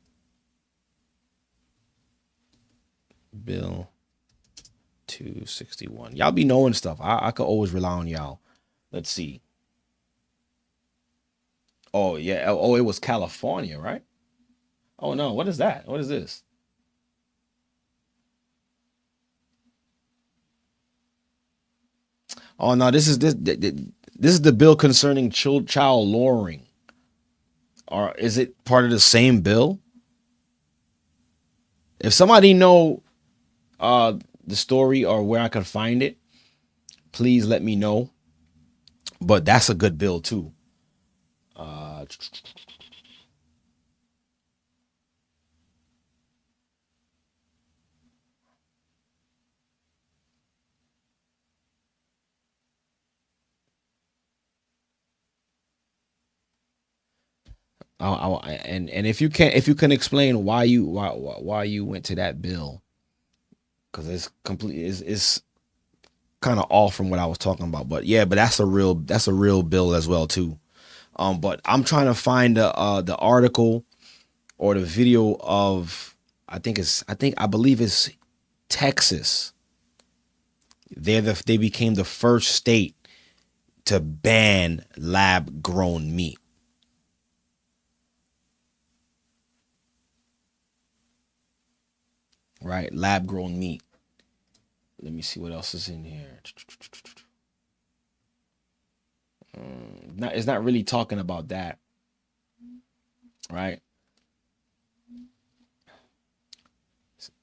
Bill 261. Y'all be knowing stuff. I could always rely on y'all. Let's see. Oh, yeah. Oh, it was California, right? Oh, no. What is that? What is this? Oh, no. This is the bill concerning child luring. Or is it part of the same bill? If somebody know the story or where I can find it, please let me know. But that's a good bill too. And if you can explain why you went to that bill, because it's kind of off from what I was talking about. But yeah, but that's a real bill as well too. But I'm trying to find the article or the video of I believe it's Texas. They became the first state to ban lab grown meat. Right, lab grown meat. Let me see what else is in here. It's not really talking about that, right?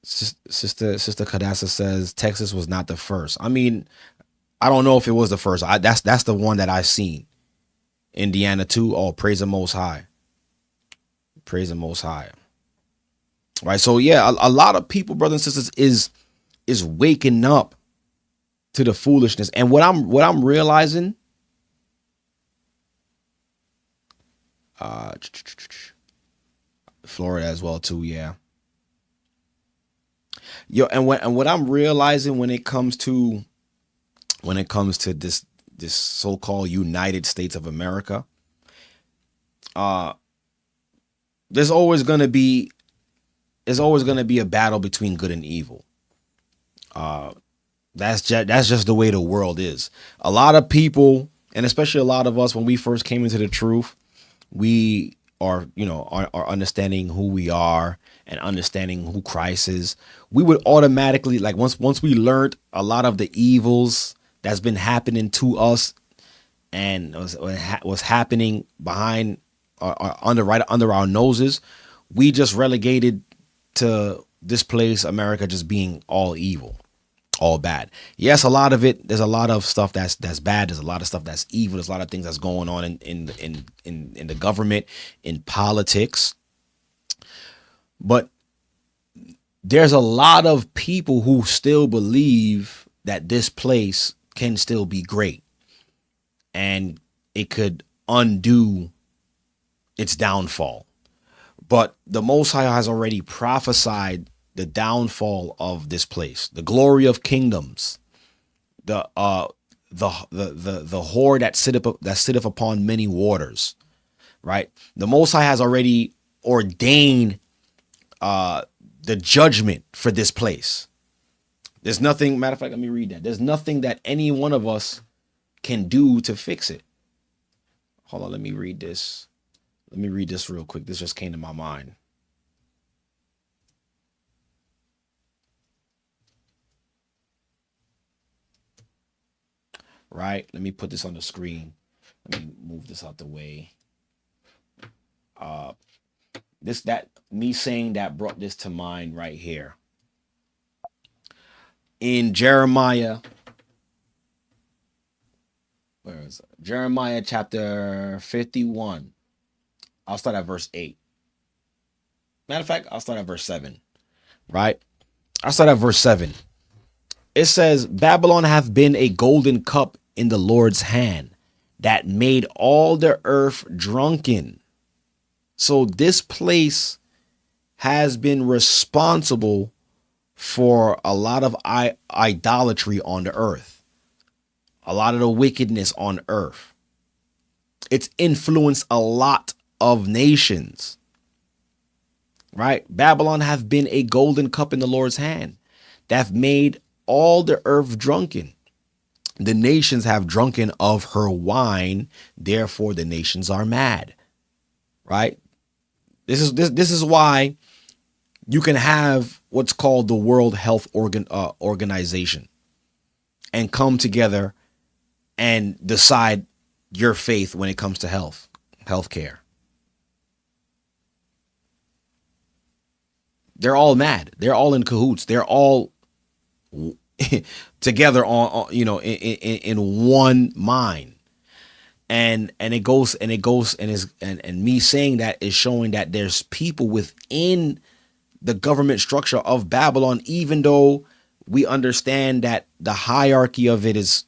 Sister Kadasa says Texas was not the first. I mean, I don't know if it was the first. That's the one that I've seen. Indiana too. Oh, praise the Most High. Praise the Most High. Right. So yeah, a lot of people, brothers and sisters, is waking up to the foolishness. And what I'm realizing, Florida as well too, yeah. Yo, and what I'm realizing when it comes to this so-called United States of America, there's always gonna be a battle between good and evil. That's just the way the world is. A lot of people, and especially a lot of us, when we first came into the truth, we are understanding who we are and understanding who Christ is. We would automatically, like, once we learned a lot of the evils that's been happening to us and was happening behind under our noses, we just relegated to this place, America, just being all evil, all bad. Yes, a lot of it. There's a lot of stuff that's bad. There's a lot of stuff that's evil. There's a lot of things that's going on in the government, in politics. But there's a lot of people who still believe that this place can still be great, and it could undo its downfall. But the Most High has already prophesied the downfall of this place, the glory of kingdoms, the whore that sitteth upon many waters, right? The Most High has already ordained the judgment for this place. There's nothing, matter of fact, let me read that. There's nothing that any one of us can do to fix it. Hold on, let me read this. Let me read this real quick. This just came to my mind. Right? Let me put this on the screen. Let me move this out the way. Me saying that brought this to mind right here. In Jeremiah, where is it? Jeremiah chapter 51. I'll start at verse 8. Matter of fact, I'll start at verse 7. Right? I'll start at verse 7. It says, Babylon hath been a golden cup in the Lord's hand that made all the earth drunken. So this place has been responsible for a lot of idolatry on the earth, a lot of the wickedness on earth. It's influenced a lot of nations, right? Babylon hath been a golden cup in the Lord's hand that made all the earth drunken. The nations have drunken of her wine, therefore the nations are mad. Right? This is why you can have what's called the World Health Organization and come together and decide your faith when it comes to healthcare. They're all mad. They're all in cahoots. They're all together on in one mind. And me saying that is showing that there's people within the government structure of Babylon, even though we understand that the hierarchy of it is,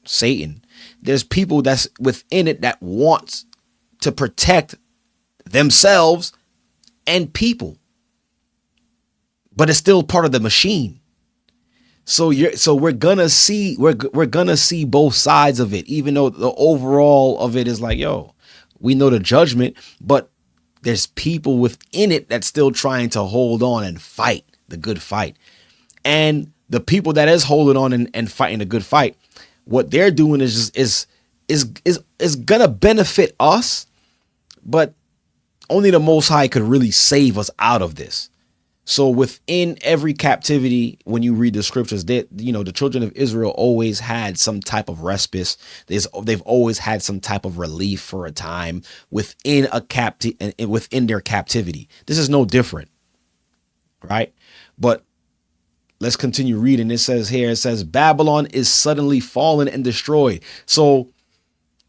Satan. There's people that's within it that wants to protect themselves and people, but it's still part of the machine. So we're gonna see both sides of it, even though the overall of it is like, we know the judgment, but there's people within it that's still trying to hold on and fight the good fight. And the people that is holding on and fighting the good fight, what they're doing is gonna benefit us, but only the Most High could really save us out of this. So within every captivity, when you read the scriptures, the children of Israel always had some type of respite. They've always had some type of relief for a time within within their captivity. This is no different, right? But let's continue reading. It says Babylon is suddenly fallen and destroyed. So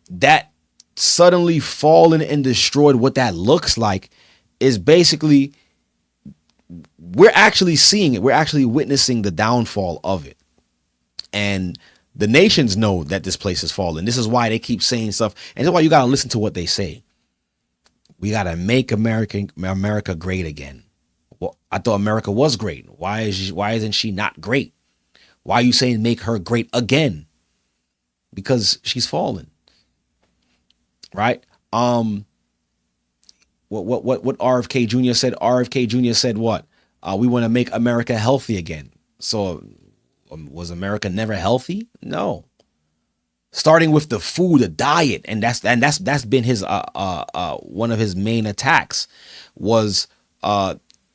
that suddenly fallen and destroyed, what that looks like is basically, we're actually seeing it. We're actually witnessing the downfall of it. And the nations know that this place is falling. This is why they keep saying stuff. And that's why you got to listen to what they say. We got to make America great again. Well, I thought America was great. Why isn't she not great? Why are you saying make her great again? Because she's fallen. Right? What RFK Jr. said. RFK Jr. said what? We want to make America healthy again. So was America never healthy? No. Starting with the food, the diet, and that's been his one of his main attacks was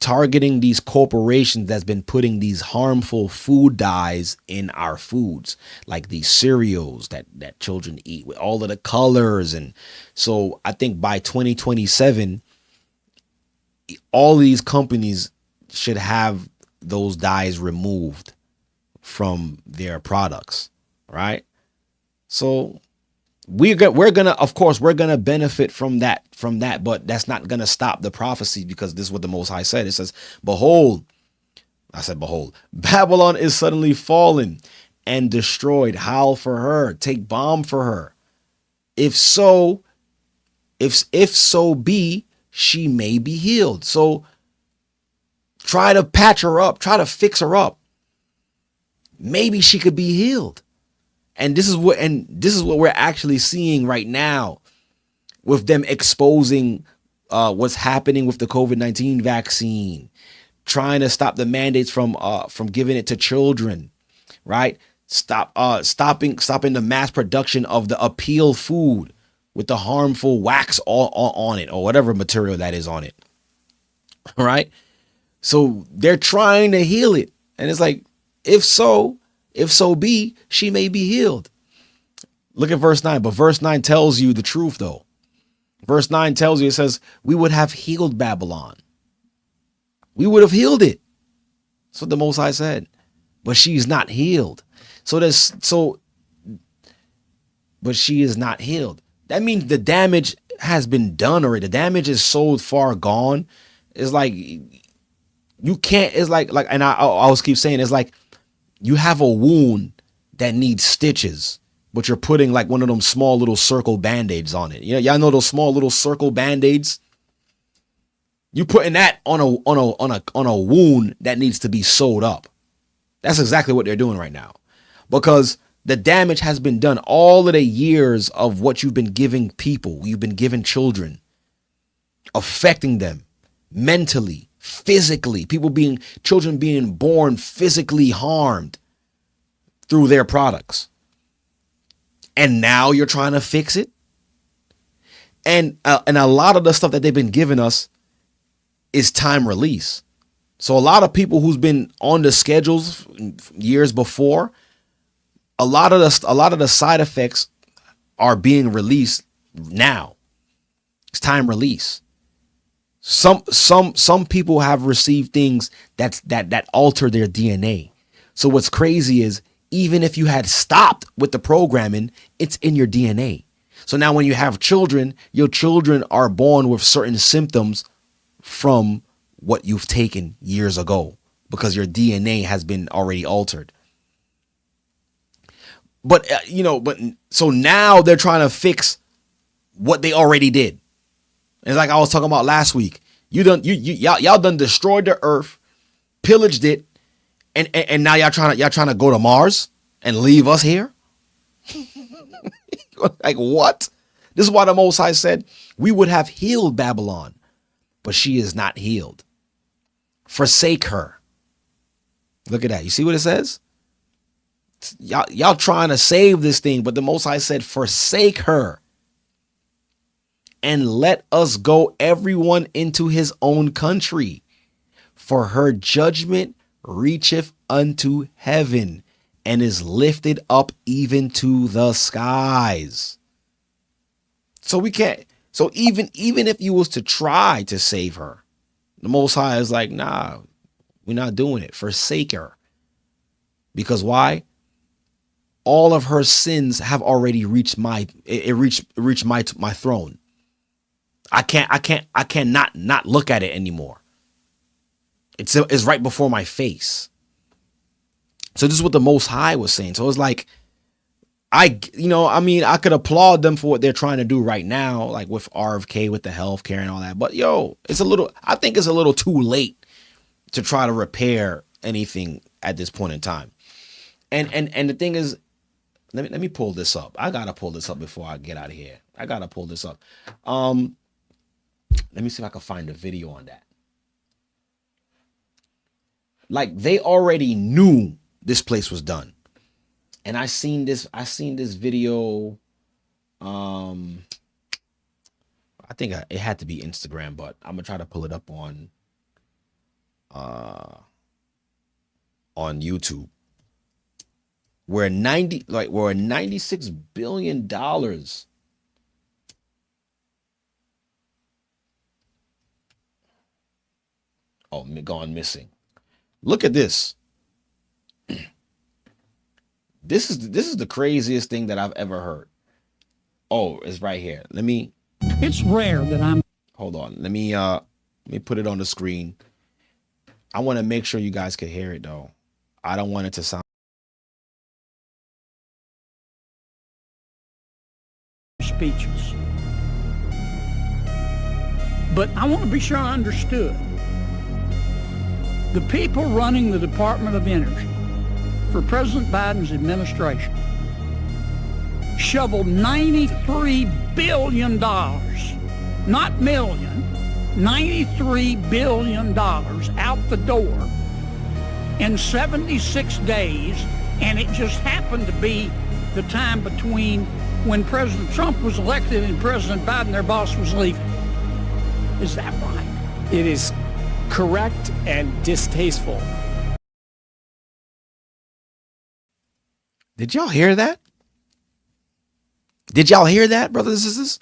targeting these corporations that's been putting these harmful food dyes in our foods, like these cereals that children eat with all of the colors. And so I think by 2027, all these companies should have those dyes removed from their products, right? So we're gonna benefit from that, but that's not gonna stop the prophecy, because this is what the Most High said. It says, behold, Babylon is suddenly fallen and destroyed. Howl for her, take balm for her. If so be, she may be healed. So try to patch her up, try to fix her up. Maybe she could be healed. And this is what we're actually seeing right now with them exposing what's happening with the COVID-19 vaccine, trying to stop the mandates from giving it to children, right? Stopping the mass production of the appeal food with the harmful wax on it, or whatever material that is on it. All right. So they're trying to heal it. And it's like, if so be, she may be healed. Look at verse 9. But verse 9 tells you the truth, though. Verse 9 tells you, it says, we would have healed Babylon. We would have healed it. That's what the Most High said. But she's not healed. But she is not healed. That means the damage has been done already. The damage is so far gone. It's like, you can't, it's like, and I always keep saying, it's like, you have a wound that needs stitches, but you're putting like one of them small little circle band-aids on it. Y'all know those small little circle band-aids? You putting that on a wound that needs to be sewed up. That's exactly what they're doing right now, because the damage has been done. All of the years of what you've been giving people, you've been giving children, affecting them mentally, physically, children being born physically harmed, through their products. And now you're trying to fix it. And a lot of the stuff that they've been giving us is time release. So a lot of people who's been on the schedules years before, a lot of the side effects are being released now. It's time release. Some people have received things that alter their DNA. So what's crazy is even if you had stopped with the programming, it's in your DNA. So now when you have children, your children are born with certain symptoms from what you've taken years ago because your DNA has been already altered. But, so now they're trying to fix what they already did. It's like I was talking about last week. Y'all done destroyed the earth, pillaged it, and now y'all trying to go to Mars and leave us here? Like what? This is why the Most High said we would have healed Babylon, but she is not healed. Forsake her. Look at that. You see what it says? Y'all trying to save this thing, but the Most High said, forsake her and let us go everyone into his own country. For her judgment reacheth unto heaven and is lifted up even to the skies. So we can't. So even if you was to try to save her, the Most High is like, nah, we're not doing it. Forsake her. Because why? All of her sins have already reached my throne. I can't not look at it anymore. It's right before my face. So this is what the Most High was saying. So it's like, I could applaud them for what they're trying to do right now, like with RFK, with the healthcare and all that. But I think it's a little too late to try to repair anything at this point in time. And the thing is, let me pull this up. I gotta pull this up before I get out of here. I gotta pull this up. Let me see if I can find a video on that. Like they already knew this place was done. And I seen this video. I think it had to be Instagram, but I'm gonna try to pull it up on YouTube. Where $96 billion gone missing. Look at this. This is the craziest thing that I've ever heard. Oh, it's right here. It's rare that I'm. Hold on. Let me put it on the screen. I want to make sure you guys can hear it though. I don't want it to sound speeches. But I want to be sure I understood. The people running the Department of Energy for President Biden's administration shoveled $93 billion, not million, $93 billion out the door in 76 days, and it just happened to be the time between when President Trump was elected and President Biden, their boss, was leaving. Is that right? It is correct and distasteful. Did y'all hear that? Did y'all hear that, brothers and sisters?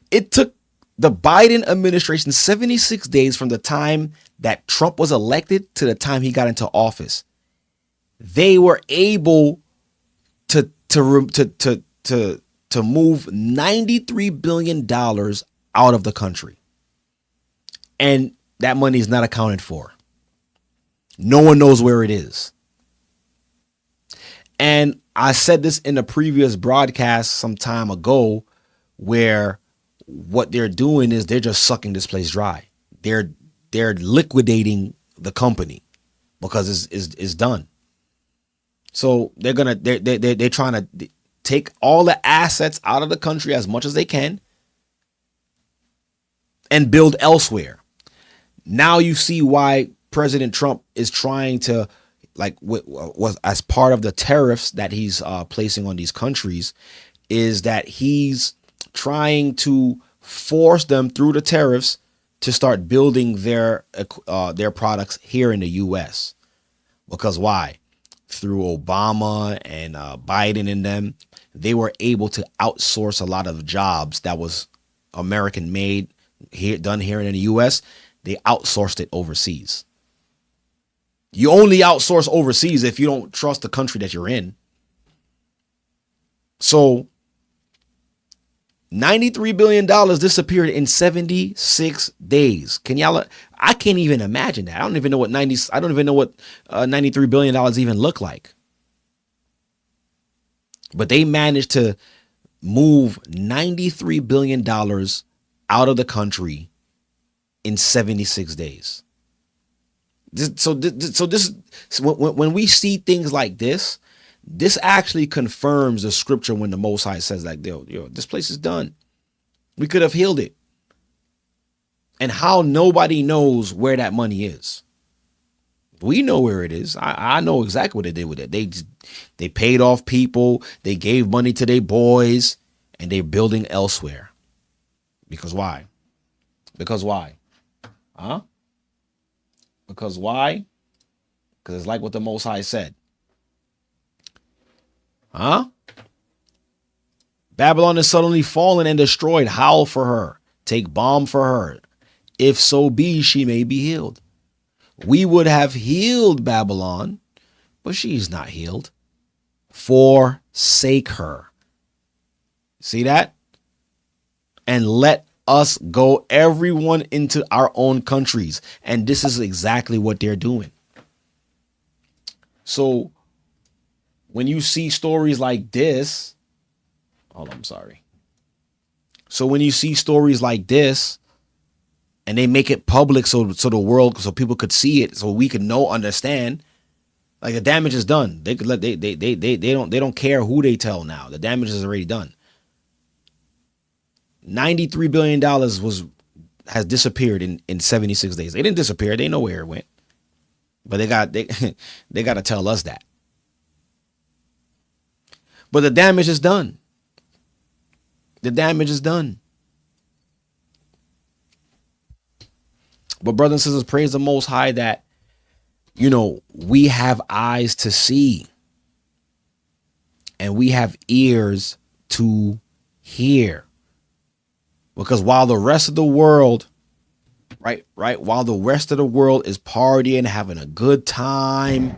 It took the Biden administration 76 days from the time that Trump was elected to the time he got into office. They were able to move $93 billion out of the country. And that money is not accounted for. No one knows where it is. And I said this in a previous broadcast some time ago, where what they're doing is they're just sucking this place dry. They're liquidating the company because it's done. So they're trying to take all the assets out of the country as much as they can and build elsewhere. Now you see why President Trump is trying to was as part of the tariffs that he's placing on these countries, is that he's trying to force them through the tariffs to start building their products here in the U.S. Because why? Through Obama and Biden and them, they were able to outsource a lot of jobs that was American made here, done here in the U.S. They outsourced it overseas. You only outsource overseas if you don't trust the country that you're in. So $93 billion disappeared in 76 days. Can y'all? I can't even imagine that. I don't even know what $93 billion even look like. But they managed to move $93 billion out of the country in 76 days. When we see things like this, this actually confirms the scripture when the Most High says like, yo, this place is done. We could have healed it. And how nobody knows where that money is. We know where it is. I know exactly what they did with it. They paid off people. They gave money to their boys, and they're building elsewhere. Because why? Because why? Huh? Because why? Because it's like what the Most High said. Huh? Babylon is suddenly fallen and destroyed. Howl for her. Take balm for her. If so be she may be healed. We would have healed Babylon, but she's not healed. Forsake her. See that? And let us go, everyone, into our own countries. And this is exactly what they're doing. So when you see stories like this, I'm sorry. So when you see stories like this, and they make it public so the world, so people could see it, so we can understand, like the damage is done. They could they don't care who they tell now. The damage is already done. $93 billion has disappeared in 76 days. They didn't disappear. They know where it went. But they got to tell us that. But the damage is done. The damage is done. But brothers and sisters, praise the Most High that, we have eyes to see. And we have ears to hear. Because while the rest of the world, while the rest of the world is partying, having a good time.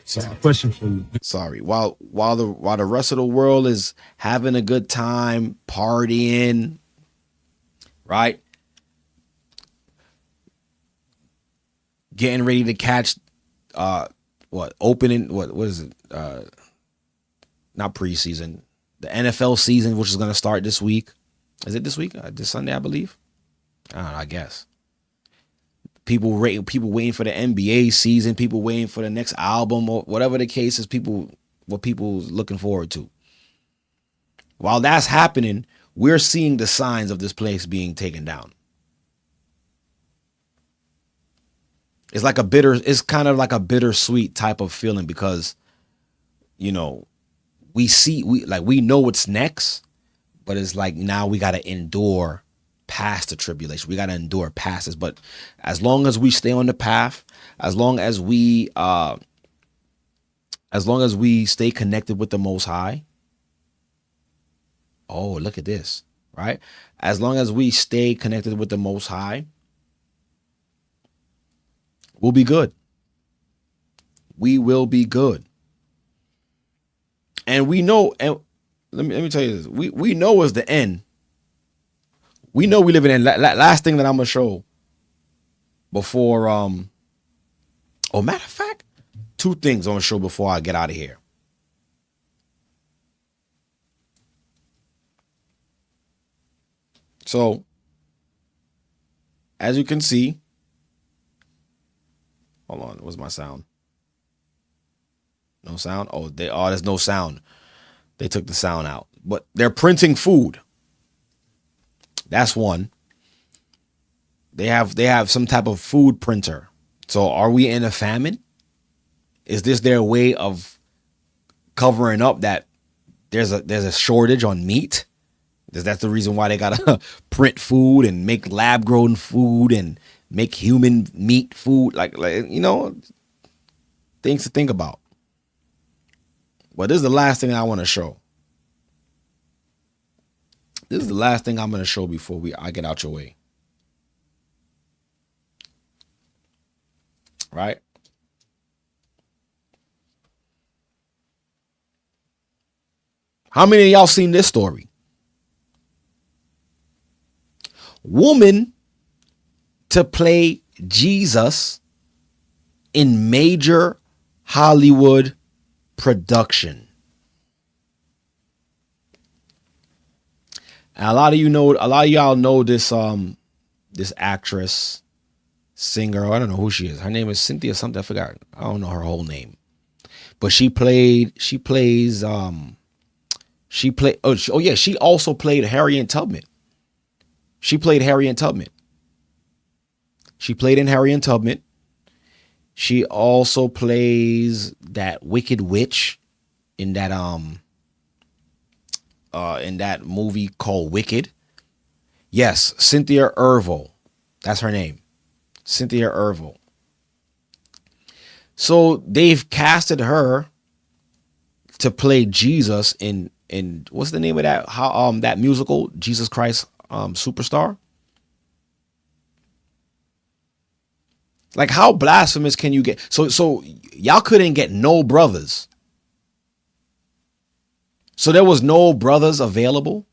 Sorry, question for you. Sorry. While the rest of the world is having a good time, partying, right? Getting ready to catch what is it? Not preseason. The NFL season, which is going to start this week. Is it this week? This Sunday, I believe. I don't know, I guess. People waiting for the NBA season, people waiting for the next album, or whatever the case is, what people's looking forward to. While that's happening, we're seeing the signs of this place being taken down. It's kind of like a bittersweet type of feeling because, we know what's next, but it's like now we got to endure past the tribulation. We got to endure past this. But as long as we stay on the path, as long as we stay connected with the Most High. Oh, look at this, right? As long as we stay connected with the Most High, we'll be good. We will be good. And we know, and let me tell you this. We know is the end. We know we live in last thing that I'm gonna show before matter of fact, two things I'm gonna show before I get out of here. So as you can see, hold on, what's my sound? No sound? There's no sound. They took the sound out. But they're printing food. That's one. They have some type of food printer. So are we in a famine? Is this their way of covering up that there's a shortage on meat? Is that the reason why they gotta print food and make lab grown food and make human meat food? Like things to think about. But this is the last thing I want to show. This is the last thing I'm going to show before I get out your way. Right? How many of y'all seen this story? Woman to play Jesus in major Hollywood production. And a lot of y'all know this this actress, singer, I don't know who she is. Her name is Cynthia something, I forgot. I don't know her whole name. But she also played Harriet Tubman. She played Harriet Tubman. She played in Harriet Tubman. She also plays that wicked witch in that movie called Wicked. Yes, Cynthia Erivo. That's her name. Cynthia Erivo. So they've casted her to play Jesus in what's the name of that that musical, Jesus Christ Superstar? Like, how blasphemous can you get? So y'all couldn't get no brothers. So there was no brothers available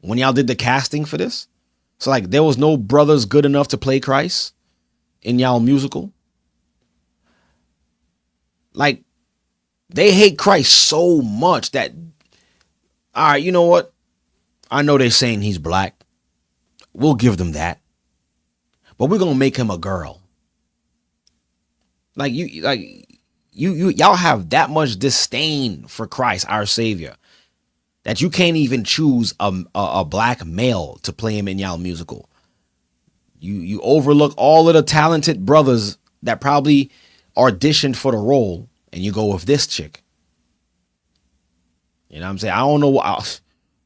when y'all did the casting for this. So like there was no brothers good enough to play Christ in y'all musical. Like, they hate Christ so much that, all right, you know what? I know they're saying he's black. We'll give them that. But we're going to make him a girl. Y'all have that much disdain for Christ, our Savior, that you can't even choose a black male to play him in y'all musical. You overlook all of the talented brothers that probably auditioned for the role, and you go with this chick. You know what I'm saying? I don't know.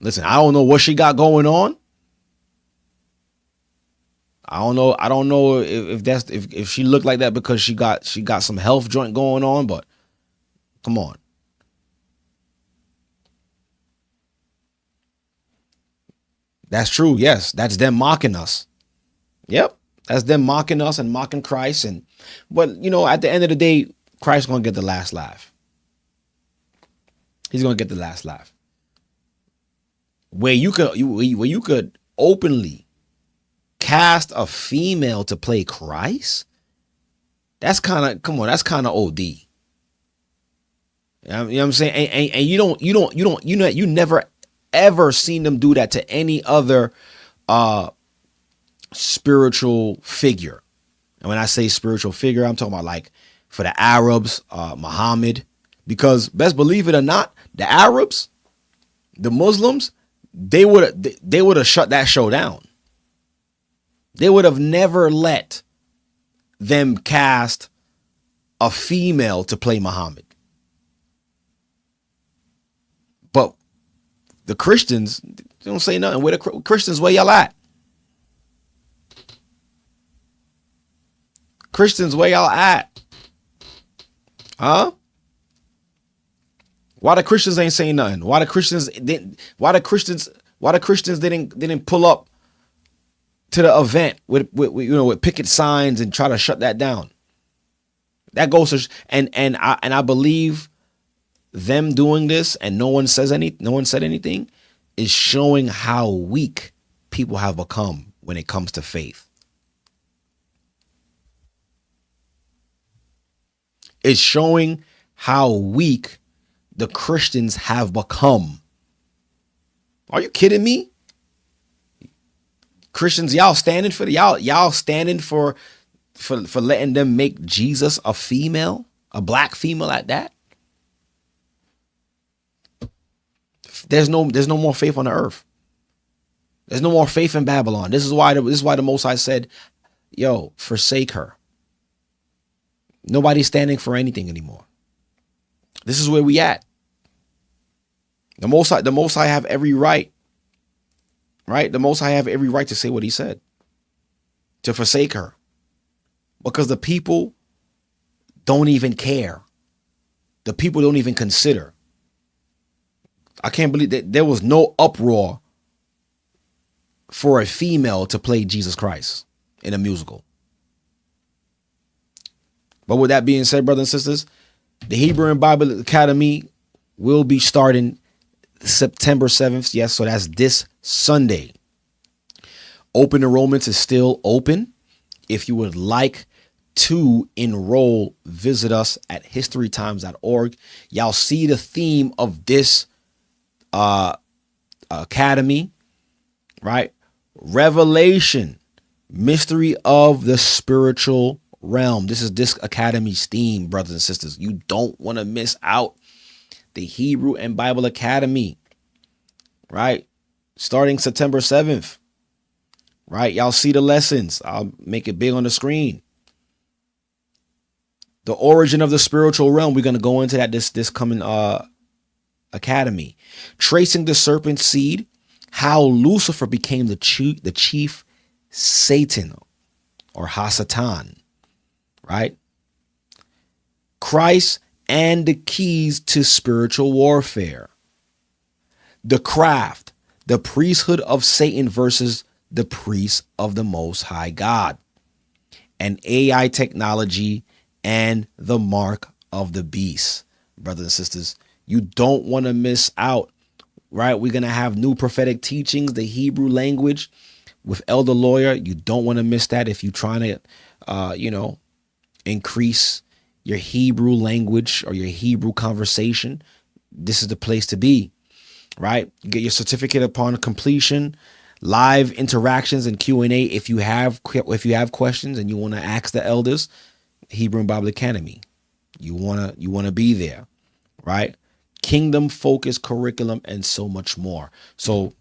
Listen, I don't know what she got going on. I don't know if she looked like that because she got some health joint going on, but come on. That's true. Yes, that's them mocking us. Yep, that's them mocking us and mocking Christ. But at the end of the day, Christ's gonna get the last laugh. He's gonna get the last laugh. Where you could openly cast a female to play Christ, that's kind of OD. You know what I'm saying? And you never ever seen them do that to any other spiritual figure. And when I say spiritual figure, I'm talking about like for the Arabs, Muhammad, because best believe it or not, the Arabs, the Muslims, they would have shut that show down. They would have never let them cast a female to play Muhammad. But the Christians, they don't say nothing. Where the Christians, where y'all at? Christians, where y'all at? Huh? Why the Christians ain't saying nothing? Why the Christians didn't pull up to the event with picket signs and try to shut that down? That goes to, and I believe them doing this and no one said anything is showing how weak people have become when it comes to faith. It's showing how weak the Christians have become. Are you kidding me? Christians, y'all standing for letting them make Jesus a female, a black female at that? There's no more faith on the earth. There's no more faith in Babylon. This is why the Most High said, "Yo, forsake her." Nobody's standing for anything anymore. This is where we at. The Most High have every right, right? The Most High have every right to say what he said, to forsake her, because the people don't even care. The people don't even consider. I can't believe that there was no uproar for a female to play Jesus Christ in a musical. But with that being said, brothers and sisters, the Hebrew and Bible Academy will be starting September 7th. Yes, so that's this Sunday. Open enrollment is still open. If you would like to enroll, visit us at historytimes.org. Y'all see the theme of this academy, right? Revelation, mystery of the spiritual realm. This is this academy's theme, brothers and sisters. You don't want to miss out. The Hebrew and Bible Academy, right? Starting September 7th, right? Y'all see the lessons. I'll make it big on the screen. The origin of the spiritual realm. We're going to go into that this coming academy. Tracing the serpent seed, how Lucifer became the chief Satan or Hasatan, right? Christ and the keys to spiritual warfare. The craft, the priesthood of Satan versus the priest of the Most High God. And AI technology and the mark of the beast. Brothers and sisters, you don't want to miss out, right? We're going to have new prophetic teachings, the Hebrew language with Elder Lawya. You don't want to miss that if you're trying to, increase your Hebrew language or your Hebrew conversation. This is the place to be, right? You get your certificate upon completion, live interactions and Q&A. If you have questions and you want to ask the elders, Hebrew and Bible Academy, you want to be there, right? Kingdom focused curriculum and so much more. So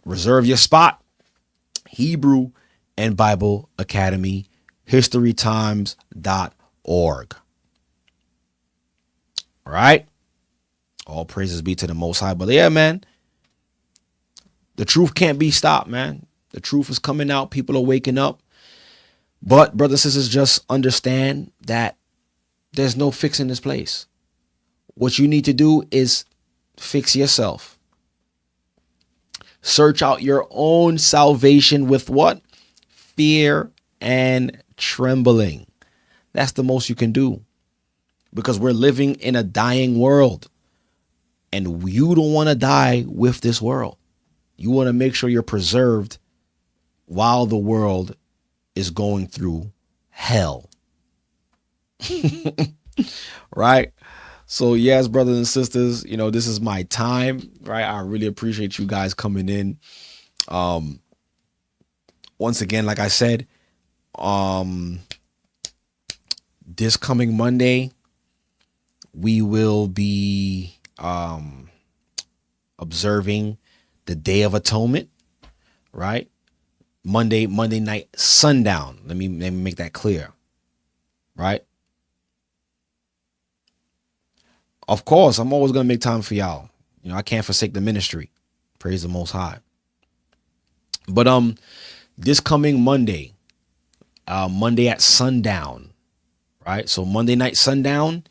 reserve your spot. Hebrew and Bible Academy, historytimes.org. All right. All praises be to the Most High. But yeah, man, the truth can't be stopped, man. The truth is coming out. People are waking up. But brothers and sisters, just understand that there's no fixing this place. What you need to do is fix yourself. Search out your own salvation with what? Fear and trembling. That's the most you can do, because we're living in a dying world and you don't want to die with this world. You want to make sure you're preserved while the world is going through hell. Right? So yes, brothers and sisters, this is my time, right? I really appreciate you guys coming in. Once again, like I said, this coming Monday, we will be observing the Day of Atonement, right? Monday night sundown. Let me make that clear, right? Of course, I'm always going to make time for y'all. I can't forsake the ministry. Praise the Most High. But this coming Monday, Monday at sundown, right? So Monday night sundown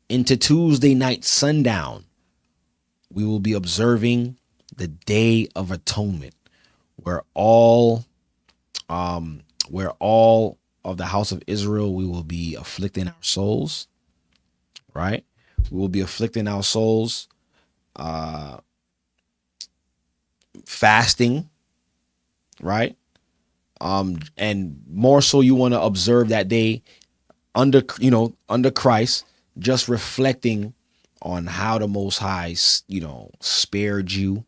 into Tuesday night sundown, we will be observing the Day of Atonement, where all of the house of Israel, we will be afflicting our souls, right? We will be afflicting our souls, fasting, right? And more so, you want to observe that day under Christ, just reflecting on how the Most High, spared you,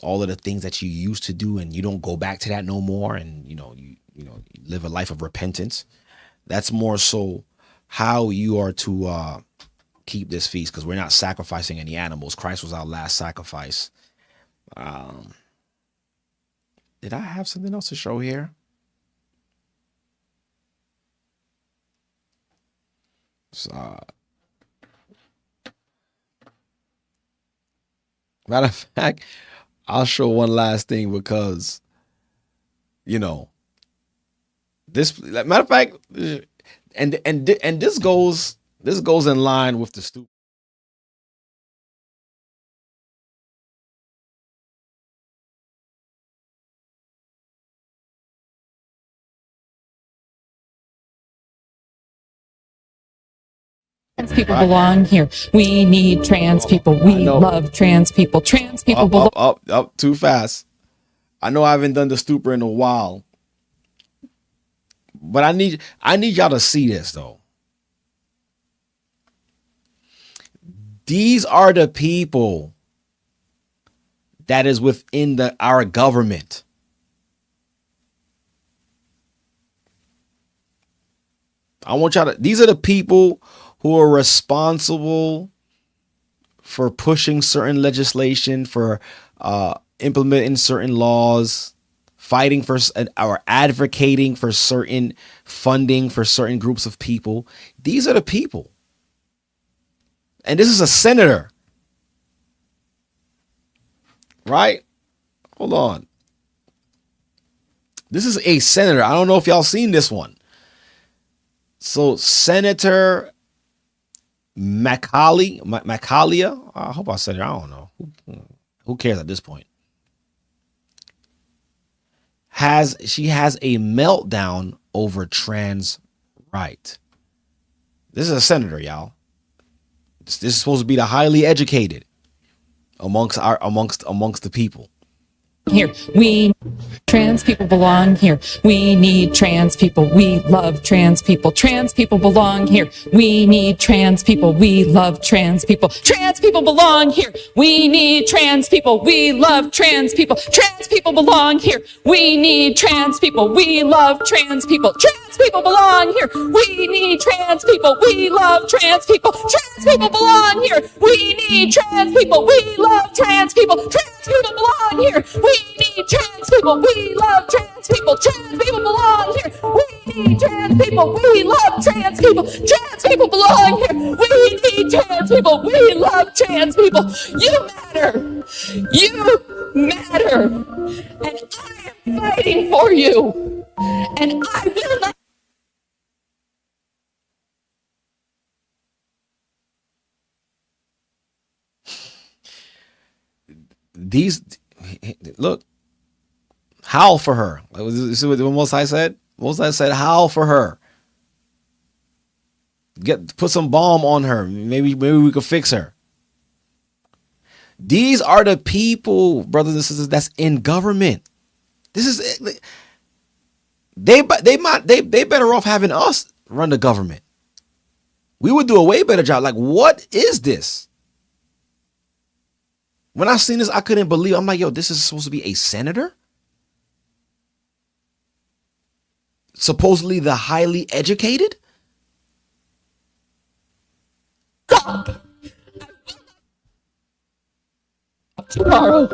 all of the things that you used to do, and you don't go back to that no more, and you live a life of repentance. That's more so how you are to keep this feast, because we're not sacrificing any animals. Christ was our last sacrifice. Did I have something else to show here? Matter of fact, I'll show one last thing because, this. Matter of fact, and this goes in line with the stupid. Trans people belong here. We need trans people. We love trans people. Trans people belong. Up too fast. I know I haven't done the stupor in a while, but I need y'all to see this though. These are the people that is within our government. I want y'all to. These are the people who are responsible for pushing certain legislation, for implementing certain laws, fighting for or advocating for certain funding for certain groups of people. These are the people. And this is a senator. Right? Hold on. This is a senator. I don't know if y'all seen this one. So Senator Macalia, I hope I said it. I don't know. Who cares at this point? She has a meltdown over trans right. This is a senator, y'all. This is supposed to be the highly educated amongst the people. Here, trans people belong here. We need trans people. We love trans people. Trans people belong here. We need trans people. We love trans people. Trans people belong here. We need trans people. We love trans people. Trans people belong here. We need trans people. We love trans people. Trans people belong here. We need trans people. We love trans people. Trans people belong here. We need trans people. We love trans people. Trans people belong here. We need trans people. We love trans people. Trans people belong here. We need trans people. We love trans people. Trans people belong here. We need trans people. We love trans people. You matter. You matter. And I am fighting for you. And I will not. Look, howl for her. See what Most High said? Most High said, howl for her. Put some balm on her. Maybe we could fix her. These are the people, brothers and sisters, that's in government. This is they better off having us run the government. We would do a way better job. Like, what is this? When I seen this, I couldn't believe. I'm like, yo, this is supposed to be a senator? Supposedly the highly educated? Tomorrow,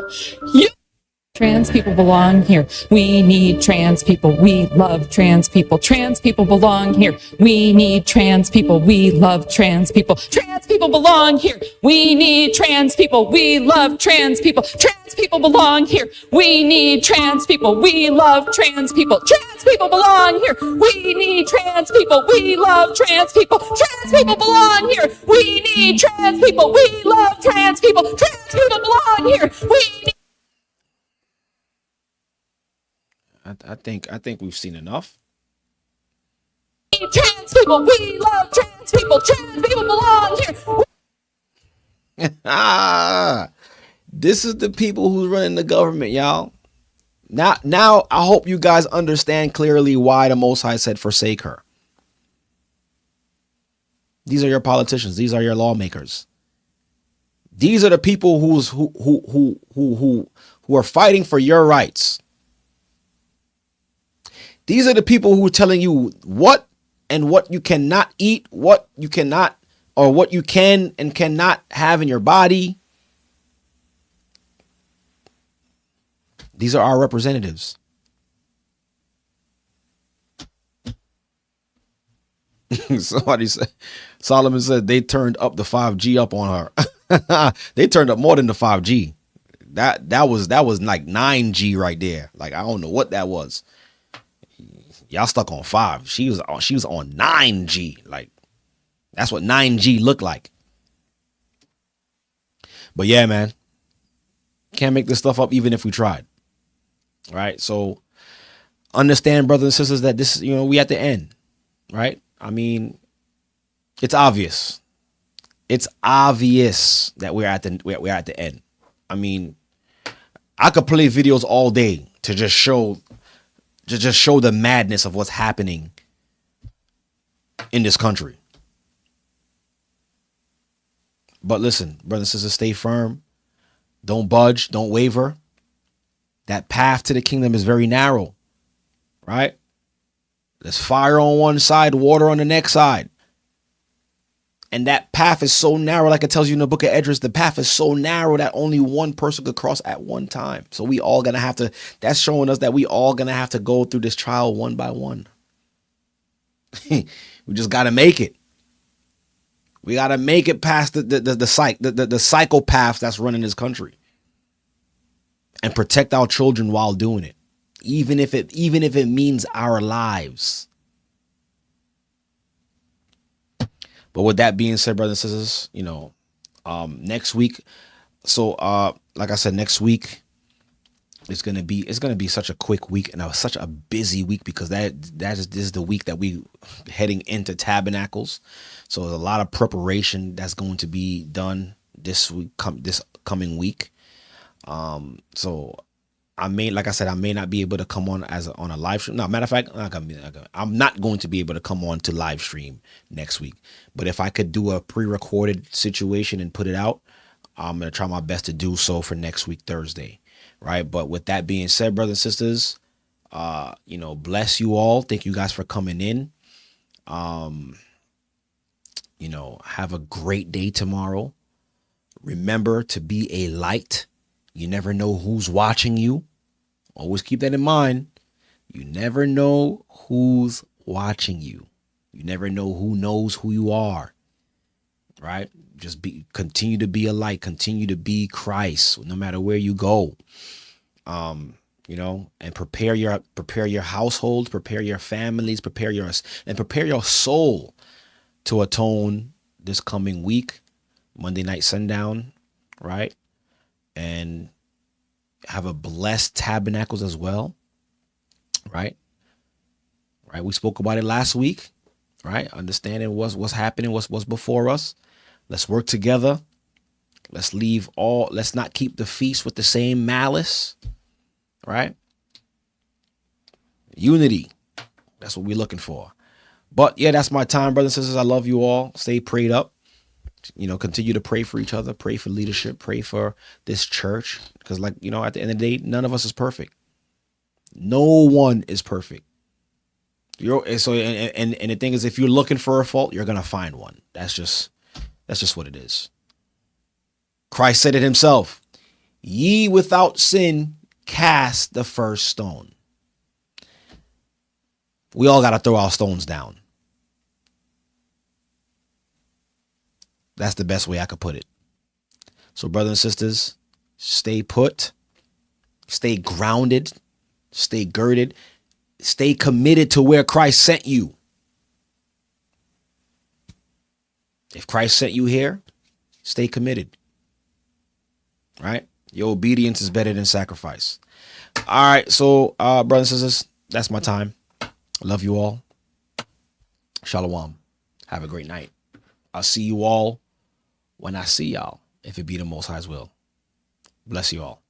trans people belong here. We need trans people. We love trans people. Trans people belong here. We need trans people. We love trans people. Trans people belong here. We need trans people. We love trans people. Trans people belong here. We need trans people. We love trans people. Trans people belong here. We need trans people. We love trans people. Trans people belong here. We need trans people. We love trans people. Trans people belong here. We need. I think we've seen enough. Trans people, we love trans people. Trans people belong here. This is the people who's running the government, y'all. Now I hope you guys understand clearly why the Most High said forsake her. These are your politicians. These are your lawmakers. These are the people who are fighting for your rights. These are the people who are telling you what you cannot eat, what you cannot, or what you can and cannot have in your body. These are our representatives. Somebody said, Solomon said they turned up the 5G up on her. They turned up more than the 5G. That was like 9G right there. Like, I don't know what that was. Y'all stuck on 5. She was on 9G. Like, that's what 9G looked like. But yeah, man, can't make this stuff up even if we tried. Right? So understand, brothers and sisters, that this, we at the end. Right? I mean, it's obvious. It's obvious that we're at the end. I mean, I could play videos all day to just show the madness of what's happening in this country. But listen, brothers and sisters, stay firm. Don't budge. Don't waver. That path to the kingdom is very narrow, right? There's fire on one side, water on the next side. And that path is so narrow, like it tells you in the book of Esdras, the path is so narrow that only one person could cross at one time. So we all gonna have to, that's showing us that we all gonna have to go through this trial one by one. We just gotta make it. We gotta make it past the psychopaths that's running this country. And protect our children while doing it. Even if it means our lives. But with that being said, brothers and sisters, next week. So, like I said, next week it's gonna be such a quick week and such a busy week because this is the week that we heading into Tabernacles. So there's a lot of preparation that's going to be done this coming week. So I may not be able to come on on a live stream. No, matter of fact, I'm not going to be able to come on to live stream next week. But if I could do a pre-recorded situation and put it out, I'm going to try my best to do so for next week, Thursday. Right. But with that being said, brothers and sisters, bless you all. Thank you guys for coming in. Have a great day tomorrow. Remember to be a light. You never know who's watching you. Always keep that in mind. You never know who's watching you. You never know who knows who you are. Right? Just continue to be a light. Continue to be Christ no matter where you go. And prepare your households, prepare your families, prepare your soul to atone this coming week, Monday night sundown, right? And have a blessed Tabernacles as well, right? Right. We spoke about it last week, right? Understanding what's happening, what's before us. Let's work together. Let's not keep the feast with the same malice, right? Unity. That's what we're looking for. But yeah, that's my time, brothers and sisters. I love you all. Stay prayed up. Continue to pray for each other, pray for leadership, pray for this church. Because at the end of the day, none of us is perfect. No one is perfect. And the thing is, if you're looking for a fault, you're going to find one. That's just what it is. Christ said it himself. Ye without sin cast the first stone. We all got to throw our stones down. That's the best way I could put it. So, brothers and sisters, stay put, stay grounded, stay girded, stay committed to where Christ sent you. If Christ sent you here, stay committed. Right? Your obedience is better than sacrifice. All right. So, brothers and sisters, that's my time. Love you all. Shalom. Have a great night. I'll see you all when I see y'all, if it be the Most High's will. Bless you all.